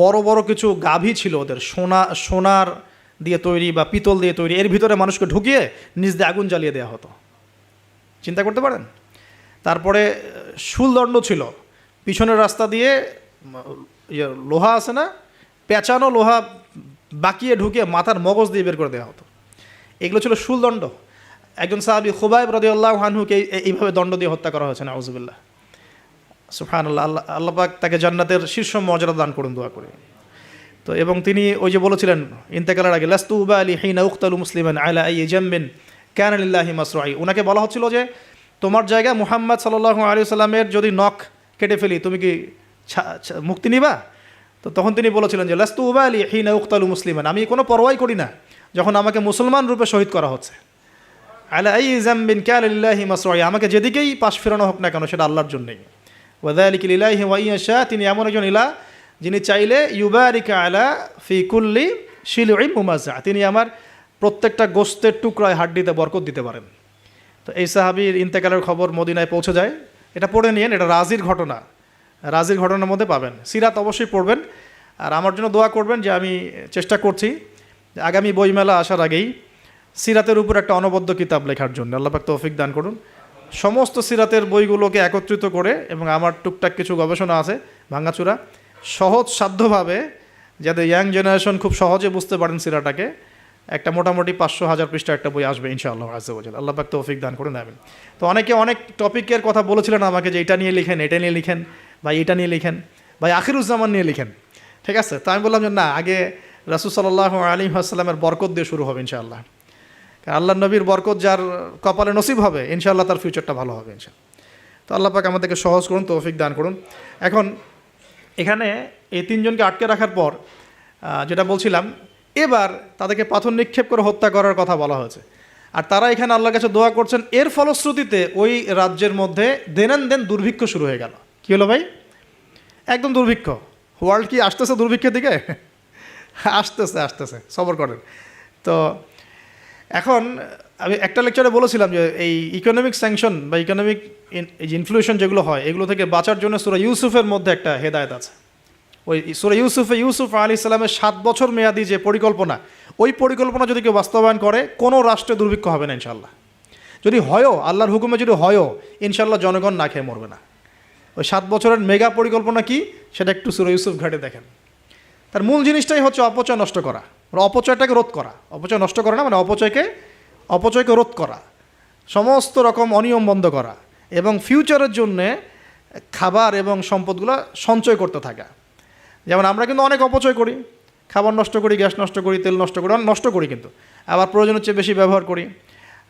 বড় বড় কিছু গাভী ছিল ওদের, সোনার দিয়ে তৈরি বা পিতল দিয়ে তৈরি, এর ভিতরে মানুষকে ঢুকিয়ে নিজ দিয়ে আগুন জ্বালিয়ে দেওয়া হতো। চিন্তা করতে পারেন। তারপরে শুলদণ্ড ছিল, পিছনের রাস্তা দিয়ে লোহা আছে না, পেঁচানো লোহা বাকিয়ে ঢুকিয়ে মাথার মগজ দিয়ে বের করে দেওয়া হতো। এগুলো ছিল শুলদণ্ড। একজন সাহাবী খুবাইব রাদিয়াল্লাহু আনহুকে এইভাবে দণ্ড দিয়ে হত্যা করা হয়েছে, নাউযুবিল্লাহ। সুবহানাল্লাহ। আল্লাহ পাক তাকে জান্নাতের শীর্ষ মর্যাদা দান করুন, দোয়া করি। তো এবং তিনি ওই যে বলেছিলেন ইন্তেকালের আগে, লাস্তু উবালি হিনা উকতালু মুসলিমান আলা আই জামবিন কানা লিল্লাহি মাসরুই। ওনাকে বলা হচ্ছিল যে তোমার জায়গায় মুহাম্মদ সাল্লাল্লাহু আলাইহি সাল্লামের যদি নখ কেটে ফেলি তুমি কি মুক্তি নিবা? তো তখন তিনি বলেছিলেন যে লাস্তু উবালি হিনা উকতালু মুসলিমান, আমি কোনো পরোয়াই করি না যখন আমাকে মুসলমান রূপে শহীদ করা হচ্ছে। আলা আই জামবিন কানা লিল্লাহি মাসরুই, আমাকে যেদিকেই পাশ ফেরানো হোক না কেন সেটা আল্লাহর জন্যই। ওয়াযালিকা লিল্লাহি ওয়া ইয়াশা, তিনি এমন একজন ইলাহ যিনি চাইলে ইউবারিকা আলা ফি কুল্লি শিলউইন মুমাজ্জা, তিনি আমার প্রত্যেকটা গোস্তের টুকরায় হাড্ডিতে বরকত দিতে পারেন। তো এই সাহাবীর ইন্তেকালের খবর মদিনায় পৌঁছে যায়। এটা পড়ে নিয়েন, এটা রাজির ঘটনা, রাজির ঘটনার মধ্যে পাবেন। সিরাত অবশ্যই পড়বেন, আর আমার জন্য দোয়া করবেন যে আমি চেষ্টা করছি আগামী বইমেলা আসার আগেই সিরাতের উপর একটা অনবদ্য কিতাব লেখার জন্য। আল্লাহ পাক তৌফিক দান করুন। সমস্ত সিরাতের বইগুলোকে একত্রিত করে, এবং আমার টুকটাক কিছু গবেষণা আছে ভাঙাচুরা, সহজ সাধ্যভাবে যাতে ইয়াং জেনারেশন খুব সহজে বুঝতে পারেন সিরাটাকে, একটা মোটামুটি 500,000 পৃষ্ঠা একটা বই আসবে ইনশাআল্লাহ আযজা ওয়া জাল্লা। আল্লাহ পাক তৌফিক দান করুন, আমিন। তো অনেকে অনেক টপিকের কথা বলেছিলেন আমাকে যে এটা নিয়ে লিখেন, এটা নিয়ে লিখেন, ভাই এটা নিয়ে লিখেন, ভাই আখিরুজ্জামান নিয়ে লিখেন, ঠিক আছে। তো আমি বললাম যে না, আগে রাসূল সাল্লাল্লাহু আলাইহি ওয়াসাল্লামের বরকত দিয়ে শুরু হবে ইনশাআল্লাহ। কারণ আল্লাহ নবীর বরকত যার কপালে নসিব হবে ইনশাআল্লাহ তার ফিউচারটা ভালো হবে ইনশাআল্লাহ। তো আল্লাহ পাক আমাদেরকে সহজ করুন, তৌফিক দান করুন। এখন এখানে এই তিনজনকে আটকে রাখার পর যেটা বলছিলাম, এবার তাদেরকে পাথর নিক্ষেপ করে হত্যা করার কথা বলা হয়েছে, আর তারা এখানে আল্লাহর কাছে দোয়া করছেন। এর ফলশ্রুতিতে ওই রাজ্যের মধ্যে দেন দুর্ভিক্ষ শুরু হয়ে গেল। কী হলো ভাই? একদম দুর্ভিক্ষ। ওয়ার্ল্ড কি আসতেছে দুর্ভিক্ষের দিকে? আসতেছে, সবর করেন। তো এখন আমি একটা লেকচারে বলেছিলাম যে এই ইকোনমিক স্যাংশন বা ইকোনমিক ইনফ্লুয়েশন যেগুলো হয়, এগুলো থেকে বাঁচার জন্য সূরা ইউসুফের মধ্যে একটা হেদায়েত আছে। ওই সূরা ইউসুফ আলাইহিস সালামের 7 বছর মেয়াদি যে পরিকল্পনা, ওই পরিকল্পনা যদি কেউ বাস্তবায়ন করে কোনো রাষ্ট্রে দুর্ভিক্ষ হবে না ইনশাআল্লাহ। যদি হয়ও, আল্লাহর হুকুমে যদি হয়ও, ইনশাআল্লাহ জনগণ না খেয়ে মরবে না। ওই 7 বছরের মেগা পরিকল্পনা কি সেটা একটু সূরা ইউসুফ ঘাটে দেখেন। তার মূল জিনিসটাই হচ্ছে অপচয় নষ্ট করা, অপচয়টাকে রোধ করা। অপচয় নষ্ট করা না, মানে অপচয়কে রোধ করা, সমস্ত রকম অনিয়ম বন্ধ করা, এবং ফিউচারের জন্যে খাবার এবং সম্পদগুলো সঞ্চয় করতে থাকা। যেমন আমরা কিন্তু অনেক অপচয় করি, খাবার নষ্ট করি, গ্যাস নষ্ট করি, তেল নষ্ট করি, নষ্ট করি, কিন্তু আবার প্রয়োজনের চেয়ে বেশি ব্যবহার করি।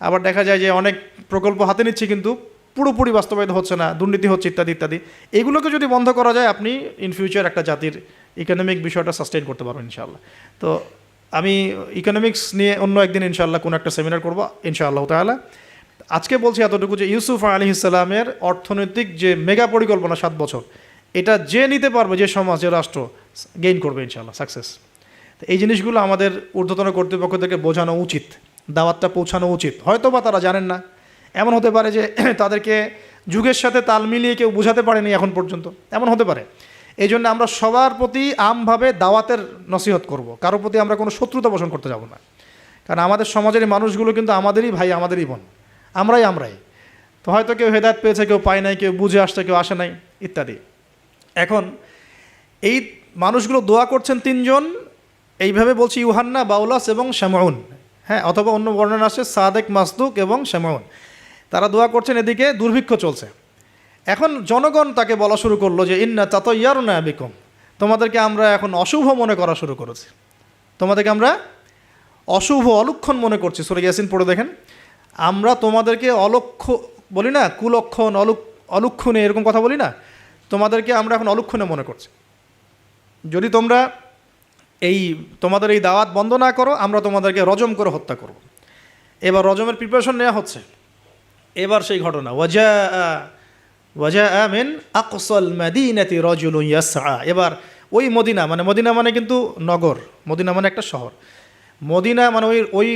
আবার দেখা যায় যে অনেক প্রকল্প হাতে নিচ্ছি কিন্তু পুরোপুরি বাস্তবায়িত হচ্ছে না, দুর্নীতি হচ্ছে, ইত্যাদি ইত্যাদি। এগুলোকে যদি বন্ধ করা যায়, আপনি ইন ফিউচার একটা জাতির ইকোনমিক বিষয়টা সাস্টেইন করতে পারবেন ইনশাআল্লাহ। তো আমি ইকোনমিক্স নিয়ে অন্য একদিন ইনশাআল্লাহ কোনো একটা সেমিনার করবো ইনশাআল্লাহ তাআলা। আজকে বলছি এতটুকু যে ইউসুফ আলাইহিস সালামের অর্থনৈতিক যে মেগা পরিকল্পনা 7 বছর, এটা যে নিতে পারবে, যে সমাজ, যে রাষ্ট্র গেইন করবে ইনশাআল্লাহ, সাকসেস। তো এই জিনিসগুলো আমাদের ঊর্ধ্বতন কর্তৃপক্ষ থেকে বোঝানো উচিত, দাওয়াতটা পৌঁছানো উচিত। হয়তো বা তারা জানেন না, এমন হতে পারে যে তাদেরকে যুগের সাথে তাল মিলিয়ে কেউ বোঝাতে পারেনি এখন পর্যন্ত, এমন হতে পারে। এই জন্য আমরা সবার প্রতি আমভাবে দাওয়াতের নসিহত করব, কারোর প্রতি আমরা কোনো শত্রুতা পোষণ করতে যাব না। কারণ আমাদের সমাজের মানুষগুলো কিন্তু আমাদেরই ভাই, আমাদেরই বোন, আমরাই। তো হয়তো কেউ হেদায়েত পেয়েছে, কেউ পায় নাই, কেউ বুঝে আসছে, কেউ আসে নাই, ইত্যাদি। এখন এই মানুষগুলো দোয়া করছেন তিনজন, এইভাবে বলছি, ইউহান্না, বাউলাস এবং শামউন, হ্যাঁ, অথবা অন্য বর্ণনা আসছে সাদেক, মাসদুক এবং শামউন। তারা দোয়া করছেন, এদিকে দুর্ভিক্ষ চলছে। এখন জনগণ তাকে বলা শুরু করলো যে ইন্না তাতায়্যারনা বিকুম, তোমাদেরকে আমরা এখন অশুভ মনে করা শুরু করেছি, তোমাদেরকে আমরা অশুভ, অলক্ষণ মনে করছি। সূরা ইয়াসিন পড়ে দেখেন, আমরা তোমাদেরকে অলক্ষ্য বলি না, কুলক্ষণ, অলক্ষণে, এরকম কথা বলি না, তোমাদেরকে আমরা এখন অলক্ষণে মনে করছি। যদি তোমরা তোমাদের এই দাওয়াত বন্ধ না করো, আমরা তোমাদেরকে রজম করে হত্যা করব। এবার রজমের প্রিপারেশন নেওয়া হচ্ছে। এবার সেই ঘটনা, ওয়াজা মিন আকসাল মাদিনাতি রাজুলুন ইয়াসআ। এবার ওই মদিনা মানে কিন্তু নগর, মদিনা মানে একটা শহর, মদিনা মানে ওই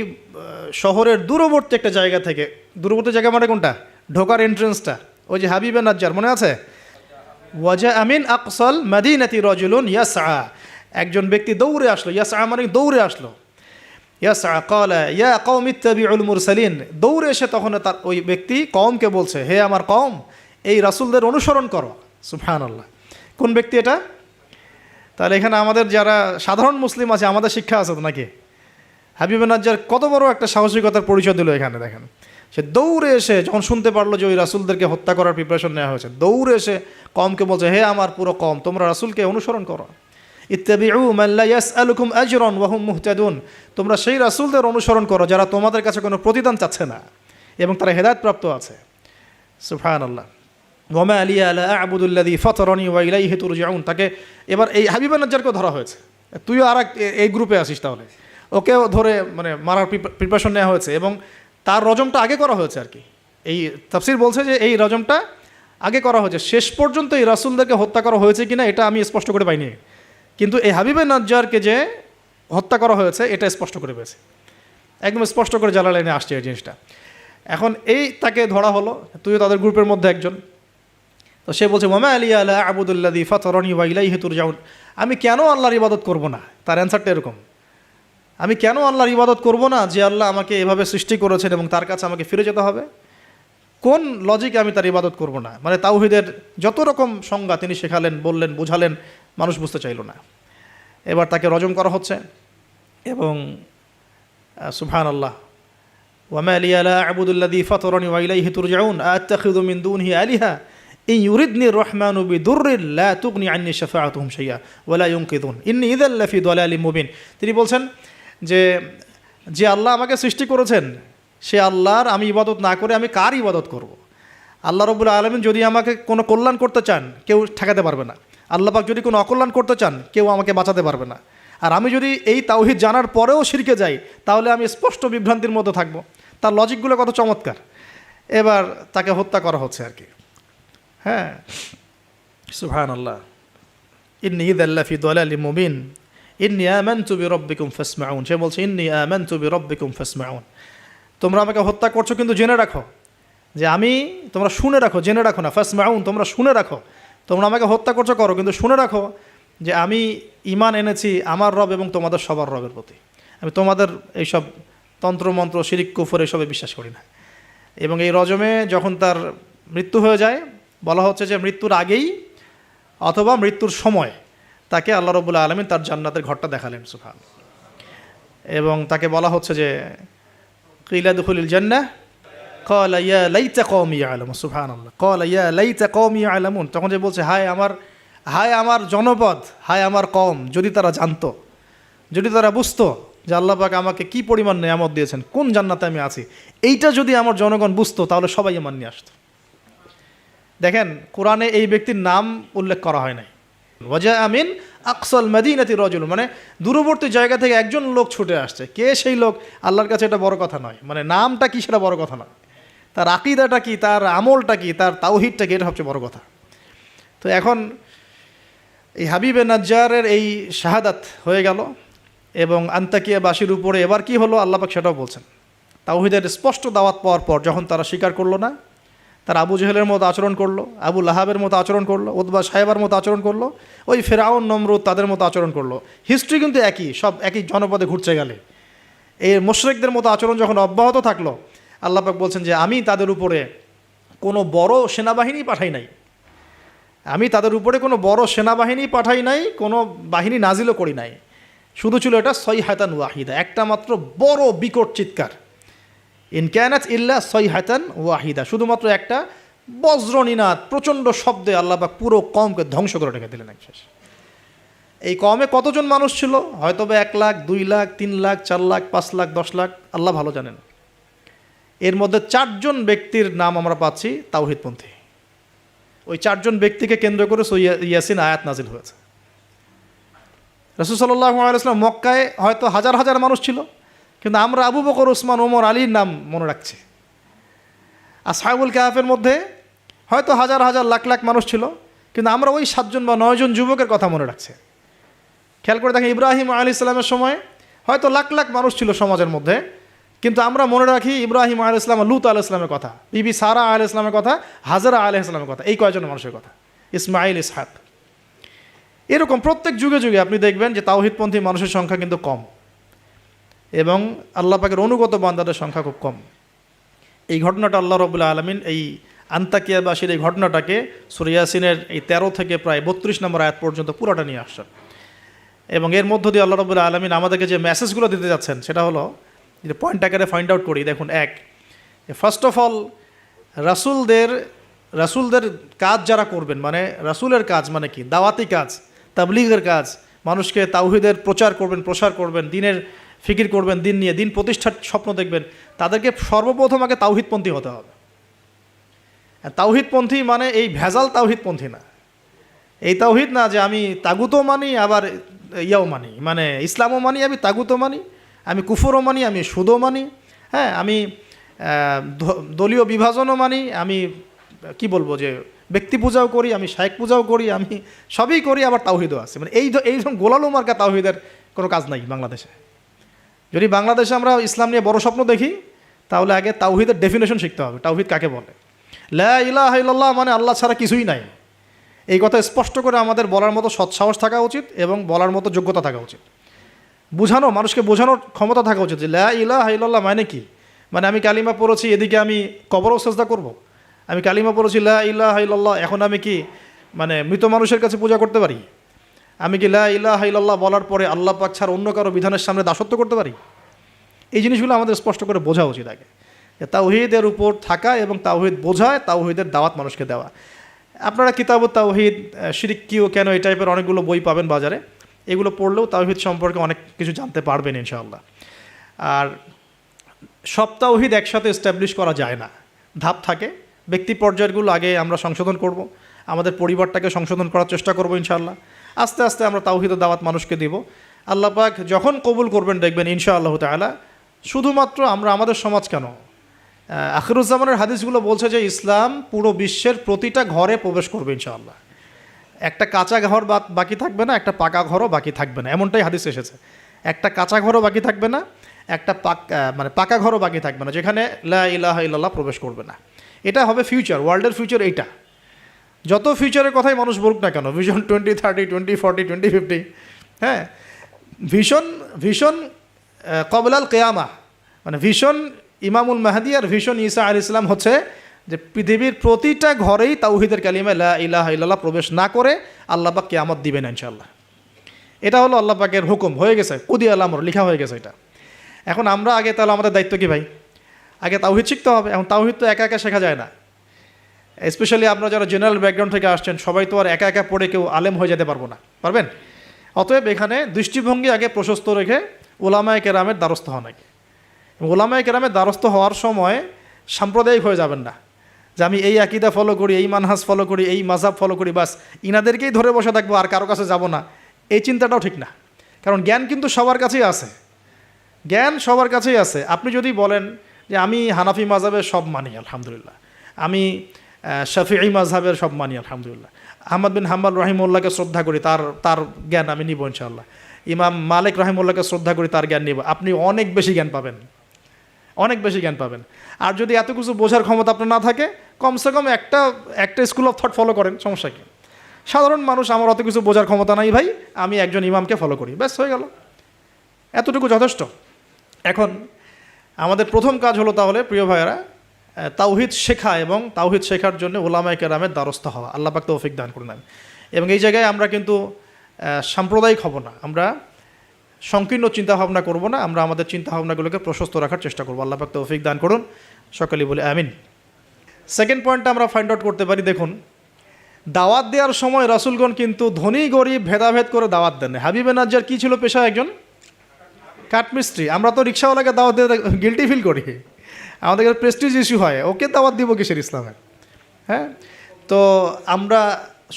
শহরের দূরবর্তী একটা জায়গা থেকে, দূরবর্তী জায়গা মানে কোনটা, ঢোকার এন্ট্রেন্সটা, ওই যে হাবিবে নাজ্জার মনে আছে, ওয়াজা আমিন আকসাল মাদিনাতি রাজুলুন ইয়াসআ, একজন ব্যক্তি দৌড়ে আসলো, ইয়াসআ মানে দৌড়ে আসলো, ইয়াসআ ক্বালা ইয়া কওমি ইত্তাবিউল মুরসালিন, দৌড়ে এসে তখন তার ওই ব্যক্তি কওমকে বলছে, হে আমার কওম, এই রাসূলদের অনুসরণ করো। সুবহানাল্লাহ, কোন ব্যক্তি এটা? তাহলে এখানে আমাদের যারা সাধারণ মুসলিম আছে আমাদের শিক্ষা আছে তো নাকি? হাবিবে নাজ্জার কত বড় একটা সাহসিকতার পরিচয় দিল এখানে, দেখেন সে দৌড়ে এসে যখন শুনতে পারলো যে ওই রাসূলদেরকে হত্যা করার প্রিপারেশন নেওয়া হয়েছে, দৌড়ে এসে কওমকে বলছে, হে আমার পুরো কওম, তোমরা রাসূলকে অনুসরণ করো, ইত্তাবিউ মান লা ইয়াসআলুকুম আজরান ওয়া হুম মুহতাদুন, তোমরা সেই রাসূলদের অনুসরণ করো যারা তোমাদের কাছে কোনো প্রতিদান চাচ্ছে না এবং তারা হেদায়েত প্রাপ্ত আছে। সুবহানাল্লাহ। ওয়া মা লিয়া লা আ'বুদু আল্লাযী ফাতারানি ওয়া ইলাইহি তুরজাউন, তাকে এবার এই হাবিবে নাজ্জারকেও ধরা হয়েছে, তুইও আর এই গ্রুপে আসিস, তাহলে ওকেও ধরে মানে মারার প্রিপারেশন নেওয়া হয়েছে এবং তার রজমটা আগে করা হয়েছে আর কি। এই তাফসীর বলছে যে এই রজমটা আগে করা হয়েছে, শেষ পর্যন্ত এই রাসূলদেরকে হত্যা করা হয়েছে কিনা এটা আমি স্পষ্ট করে পাইনি, কিন্তু এই হাবিবে নাজ্জারকে যে হত্যা করা হয়েছে এটা স্পষ্ট করে পেয়েছে, একদম স্পষ্ট করে জালালাইনে আসছে এই জিনিসটা। এখন এই তাকে ধরা হলো, তুইও তাদের গ্রুপের মধ্যে একজন, তো সে বলছে, ওয়া মা লিয়া লা আ'বুদু আল্লাযী ফাতারানি ওয়া ইলাইহি তুরজাউন, আমি কেন আল্লাহর ইবাদত করব না? তার অ্যান্সারটা এরকম, আমি কেন আল্লাহর ইবাদত করব না যে আল্লাহ আমাকে এভাবে সৃষ্টি করেছেন এবং তার কাছে আমাকে ফিরে যেতে হবে? কোন লজিকে আমি তার ইবাদত করব না? মানে তাওহীদের যত রকম সংজ্ঞা তিনি শেখালেন, বললেন, বোঝালেন, মানুষ বুঝতে চাইল না। এবার তাকে রজম করা হচ্ছে এবং সুবহানাল্লাহ, ওয়া মা লিয়া লা আ'বুদু আল্লাযী ফাতারানি ওয়া ইলাইহি তুরজাউন আ'তাখিযু মিন দুনিহি আলিহা ইন ইউরিদনি আর-রাহমানু বিদুররিন লা তুগনি আন্নী শাফাআতুহুম শাইআ ওয়া লা ইউনকিযুন ইন্নী ইযাল লাফি দালালিম মুবিন। তিনি বলছেন যে আল্লাহ আমাকে সৃষ্টি করেছেন সে আল্লাহর আমি ইবাদত না করে আমি কার ইবাদত করব? আল্লাহ রাব্বুল আলামিন যদি আমাকে কোনো কল্যাণ করতে চান কেউ ঠেকাতে পারবে না, আল্লাহ পাক যদি কোনো অকল্যাণ করতে চান কেউ আমাকে বাঁচাতে পারবে না। আর আমি যদি এই তাওহীদ জানার পরেও শিরকে যাই তাহলে আমি স্পষ্ট বিভ্রান্তির মধ্যে থাকব। তার লজিকগুলো কত চমৎকার। এবার তাকে হত্যা করা হচ্ছে আর কি। হ্যাঁ, সুবহানাল্লাহ। ইন্নী ইযাল লাফি দালালিম মুবিন ইন্নী আমানতু বিরাব্বিকুম ফাসমাউন। সে বলছে, ইন্নী আমানতু বিরাব্বিকুম ফাসমাউন, তোমরা আমাকে হত্যা করছো কিন্তু জেনে রাখো যে আমি, তোমরা শুনে রাখো, জেনে রাখো না, ফাসমাউন তোমরা শুনে রাখো, তোমরা আমাকে হত্যা করছো করো কিন্তু শুনে রাখো যে আমি ঈমান এনেছি আমার রব এবং তোমাদের সবার রবের প্রতি। আমি তোমাদের এইসব তন্ত্রমন্ত্র শিরিক কুফর এসবে বিশ্বাস করি না। এবং এই রজমে যখন তার মৃত্যু হয়ে যায় বলা হচ্ছে যে মৃত্যুর আগেই অথবা মৃত্যুর সময় তাকে আল্লাহ রাব্বুল আলামিন তার জান্নাতের ঘরটা দেখালেন। সুবহানাল্লাহ। এবং তাকে বলা হচ্ছে যে কিলা দুখুলিল জান্নাহ ক্বালা ইয়া লাইতা কওমি ইয়ালামুন। সুবহানাল্লাহ। ক্বালা ইয়া লাইতা কওমি ইয়ালামুন, তখন যে বলছে হায় আমার জনপদ, হায় আমার কওম, যদি তারা জানতো, যদি তারা বুঝতো যে আল্লাহ পাক আমাকে কি পরিমাণ নেয়ামত দিয়েছেন, কোন জান্নাতে আমি আছি, এইটা যদি আমার জনগণ বুঝতো তাহলে সবাই ঈমান নিয়ে আসতো। দেখেন কোরআনে এই ব্যক্তির নাম উল্লেখ করা হয় নাই। ওয়াজা আমিন আকসাল মাদিনাতি রাজুল, মানে দূরবর্তী জায়গা থেকে একজন লোক ছুটে আসছে। কে সেই লোক আল্লাহর কাছে এটা বড় কথা নয়, মানে নামটা কি সেটা বড় কথা নয়, তার আকীদাটা কি, তার আমলটা কি, তার তাওহীদটা কি, এটা সবচেয়ে বড় কথা। তো এখন এই হাবিবে নাজ্জারের এই শাহাদাত হয়ে গেল এবং আন্তাকিয়াবাসীর উপরে এবার কি হলো আল্লাহ পাক সেটাও বলছেন। তাওহীদের স্পষ্ট দাওয়াত পাওয়ার পর যখন তারা স্বীকার করলো না, তারা আবু জেহেলের মতো আচরণ করলো, আবু লাহাবের মতো আচরণ করলো, উতবা সাহেবার মতো আচরণ করলো, ওই ফেরাউন নমরুদ তাদের মতো আচরণ করলো। হিস্ট্রি কিন্তু একই, সব একই জনপদে ঘুরছে গেলে। এই মুশরিকদের মতো আচরণ যখন অব্যাহত থাকলো, আল্লাহ পাক বলছেন যে আমি তাদের উপরে কোনো বড় সেনাবাহিনী পাঠাই নাই, আমি তাদের উপরে কোনো বড় সেনাবাহিনী পাঠাই নাই, কোনো বাহিনী নাজিলও করি নাই, শুধু ছিল এটা সয়হাতান ওয়াহিদা, একটা মাত্র বড় বিকট চিৎকার। ইন কানাত ইল্লা সয়হাতান ওয়াহিদা, শুধুমাত্র একটা বজ্রনিনাদ, প্রচণ্ড শব্দে আল্লাহ পাক পুরো কওমকে ধ্বংস করে রেখে দিলেন একশেষ। এই কওমে কতজন মানুষ ছিল? হয়তো বা 1 লাখ, 2 লাখ, 3 লাখ, 4 লাখ, 5 লাখ, 10 লাখ, আল্লাহ ভালো জানেন। এর মধ্যে 4 জন ব্যক্তির নাম আমরা পাচ্ছি তাওহীদপন্থী। ওই 4 জন ব্যক্তিকে কেন্দ্র করে ইয়াসিন আয়াত নাজিল হয়েছে। রাসূল সাল্লাল্লাহু আলাইহি ওয়াসাল্লাম মক্কায় হয়তো হাজার হাজার মানুষ ছিল, কিন্তু আমরা আবু বকর, ওসমান, ওমর, আলীর নাম মনে রাখছি। আসহাবুল কাহাফের মধ্যে হয়তো হাজার হাজার লাখ লাখ মানুষ ছিল, কিন্তু আমরা ওই 7 জন বা 9 জন যুবকের কথা মনে রাখছে। খেয়াল করে দেখেন, ইব্রাহিম আলাইহিস সালামের সময় হয়তো লাখ লাখ মানুষ ছিল সমাজের মধ্যে, কিন্তু আমরা মনে রাখি ইব্রাহিম আলাইহিস সালাম, লূত আলাইহিস সালামের কথা, বিবি সারা আলাইহিস সালামের কথা, হাজরা আলাইহিস সালামের কথা, এই কয়জন মানুষের কথা, ইসমাইল, ইসহাক। এরকম প্রত্যেক যুগে যুগে আপনি দেখবেন যে তাওহীদপন্থী মানুষের সংখ্যা কিন্তু কম, এবং আল্লাহ পাকের অনুগত বান্দাদের সংখ্যা খুব কম। এই ঘটনাটা আল্লাহ রাব্বুল আলামিন এই আন্তাকিয়াবাসীর এই ঘটনাটাকে সূরা ইয়াসিনের এই 13 থেকে প্রায় 32 নম্বর আয়াত পর্যন্ত পুরোটা নিয়ে আসছেন। এবং এর মধ্য দিয়ে আল্লাহ রাব্বুল আলামিন আমাদেরকে যে মেসেজগুলো দিতে যাচ্ছেন সেটা হলো, যে পয়েন্ট আকারে ফাইন্ড আউট করি। দেখুন, ফার্স্ট অফ অল রাসূলদের কাজ যারা করবেন, মানে রাসূলের কাজ মানে কি? দাওয়াতি কাজ, তাবলীগের কাজ, মানুষকে তাওহীদের প্রচার করবেন, প্রসার করবেন, দিনের ফিকির করবেন, দিন নিয়ে দিন প্রতিষ্ঠার স্বপ্ন দেখবেন, তাদেরকে সর্বপ্রথম আগে তাওহীদপন্থী হতে হবে। তাওহীদপন্থী মানে এই ভেজাল তাওহীদপন্থী না। এই তাওহীদ না যে আমি তাগুতও মানি আবার ইয়াও মানি, মানে ইসলামও মানি, আমি তাগুতও মানি, আমি কুফরও মানি, আমি সুদও মানি, হ্যাঁ, আমি দলীয় বিভাজনও মানি, আমি কি বলবো যে ব্যক্তি পূজাও করি, আমি শায়েখ পূজাও করি, আমি সবই করি, আবার তাওহীদও আছে। মানে এই গোলালো মার্কা তাওহীদের কোনো কাজ নাই বাংলাদেশে। যদি বাংলাদেশে আমরা ইসলাম নিয়ে বড় স্বপ্ন দেখি, তাহলে আগে তাওহীদের ডেফিনেশন শিখতে হবে। তাওহীদ কাকে বলে? লা ইলাহা ইল্লাল্লাহ মানে আল্লাহ ছাড়া কিছুই নাই। এই কথা স্পষ্ট করে আমাদের বলার মতো সৎসাহস থাকা উচিত এবং বলার মতো যোগ্যতা থাকা উচিত। মানুষকে বোঝানোর ক্ষমতা থাকা উচিত যে লা ইলাহা ইল্লাল্লাহ মানে কি। মানে আমি কালিমা পড়েছি, এদিকে আমি কবরও সেজদা করব? আমি কালিমা পড়েছি লা ইলাহা ইল্লাল্লাহ, এখন আমি কি মানে মৃত মানুষের কাছে পূজা করতে পারি? আমি কি লা ইলাহা ইল্লাল্লাহ বলার পরে আল্লাহ পাক ছাড়া অন্য কারো বিধানের সামনে দাসত্ব করতে পারি? এই জিনিসগুলো আমাদের স্পষ্ট করে বোঝা উচিত আগে। তাওহীদের উপর থাকা এবং তাওহীদ বোঝায়, তাওহীদের দাওয়াত মানুষকে দেওয়া। আপনারা কিতাবুত তাওহীদ, শিরক কি ও কেন, এই টাইপের অনেকগুলো বই পাবেন বাজারে। এগুলো পড়লেও তাওহীদ সম্পর্কে অনেক কিছু জানতে পারবেন ইনশাআল্লাহ। আর সব তাওহীদ একসাথে এস্টাবলিশ করা যায় না, ধাপ থাকে। ব্যক্তি পর্যায়গুলো আগে আমরা সংশোধন করব, আমাদের পরিবারটাকে সংশোধন করার চেষ্টা করব ইনশাআল্লাহ। আস্তে আস্তে আমরা তাওহীদের দাওয়াত মানুষকে দিব। আল্লাহ পাক যখন কবুল করবেন দেখবেন ইনশাআল্লাহ তাআলা, শুধুমাত্র আমরা আমাদের সমাজ কেন, আখিরুজ্জামানের হাদিসগুলো বলছে যে ইসলাম পুরো বিশ্বের প্রতিটা ঘরে প্রবেশ করবে ইনশাআল্লাহ। একটা কাঁচা ঘর বাকি থাকবে না, একটা পাকা ঘরও বাকি থাকবে না, এমনটাই হাদিস এসেছে। একটা কাঁচা ঘরও বাকি থাকবে না, একটা পাকা ঘরও বাকি থাকবে না, যেখানে লা ইলাহা ইল্লাল্লাহ প্রবেশ করবে না। এটা হবে ফিউচার, ওয়ার্ল্ডের ফিউচার এইটা। যত ফিউচারের কথাই মানুষ বলুক না কেন, ভিশন 2030, 2040, 2050, হ্যাঁ, ভিশন কবলাল কেয়ামা, মানে ভিশন ইমামুল মাহদি আর ভিশন ঈসা আলাইহিস সালাম হচ্ছে যে পৃথিবীর প্রতিটা ঘরেই তাওহীদের কালিমা লা ইলাহা ইল্লাল্লাহ প্রবেশ না করে আল্লাহ পাক কিয়ামত দিবেন ইনশাআল্লাহ। এটা হলো আল্লাহ পাকের হুকুম, হয়ে গেছে, কুদি আল আমর, লেখা হয়ে গেছে এটা। এখন আমরা আগে, তাহলে আমাদের দায়িত্ব কি ভাই? আগে তাওহীদ শিখতে হবে। এখন তাওহীদ তো একা একা শেখা যায় না, স্পেশালি আপনারা যারা জেনারেল ব্যাকগ্রাউন্ড থেকে আসছেন, সবাই তো আর একা একা পড়ে কেউ আলেম হয়ে যেতে পারবো না, পারবেন? অতএব এখানে দৃষ্টিভঙ্গি আগে প্রশস্ত রেখে ওলামায়ে কেরামের দ্বারস্থ হন আগে। ওলামায়ে কেরামের দ্বারস্থ হওয়ার সময় সাম্প্রদায়িক হয়ে যাবেন না, যে আমি এই আকীদা ফলো করি, এই মানহাজ ফলো করি, এই মাযহাব ফলো করি, বাস ইনাদেরকেই ধরে বসে থাকবো, আর কারো কাছে যাব না। এই চিন্তাটাও ঠিক না, কারণ জ্ঞান কিন্তু সবার কাছেই আছে, জ্ঞান সবার কাছেই আছে। আপনি যদি বলেন যে আমি হানাফি মাযহাবের সব মানি আলহামদুলিল্লাহ, আমি শাফিঈ মাযহাবের সব মানি আলহামদুলিল্লাহ, আহমদ বিন হাম্বল রাহিমাহুল্লাহকে শ্রদ্ধা করি, তার জ্ঞান আমি নিব ইনশাআল্লাহ, ইমাম মালিক রাহিমাহুল্লাহকে শ্রদ্ধা করি, তার জ্ঞান নিব, আপনি অনেক বেশি জ্ঞান পাবেন, অনেক বেশি জ্ঞান পাবেন। আর যদি এত কিছু বোঝার ক্ষমতা আপনার না থাকে, কমসে কম একটা স্কুল অফ থট ফলো করেন, সমস্যা কি? সাধারণ মানুষ, আমার অত কিছু বোঝার ক্ষমতা নাই ভাই, আমি একজন ইমামকে ফলো করি, ব্যাস হয়ে গেল, এতটুকু যথেষ্ট। এখন আমাদের প্রথম কাজ হলো তাহলে প্রিয় ভাইয়েরা, তাওহীদ শেখা এবং তাওহীদ শেখার জন্য ওলামায়ে কেরামের দ্বারস্থ হওয়া। আল্লাহ পাক তৌফিক দান করুন। এবং এই জায়গায় আমরা কিন্তু সাম্প্রদায়িক হব না, আমরা সংকীর্ণ চিন্তাভাবনা করব না, আমরা আমাদের চিন্তাভাবনাগুলোকে প্রশস্ত রাখার চেষ্টা করবো। আল্লাহ পাক তৌফিক দান করুন, সকলেই বলে আমিন। সেকেন্ড পয়েন্টটা আমরা ফাইন্ড আউট করতে পারি, দেখুন, দাওয়াত দেওয়ার সময় রাসূলগণ কিন্তু ধনী গরিব ভেদাভেদ করে দাওয়াত দেন। হাবিবে নাজ্জার কী ছিল পেশা? একজন কাঠমিস্ত্রি। আমরা তো রিক্সাওয়ালাকে দাওয়াত দিয়ে গিল্টি ফিল করি, আমাদের প্রেস্টিজ ইস্যু হয়, ওকে দাওয়াত দিব কিসের ইসলামের? হ্যাঁ, তো আমরা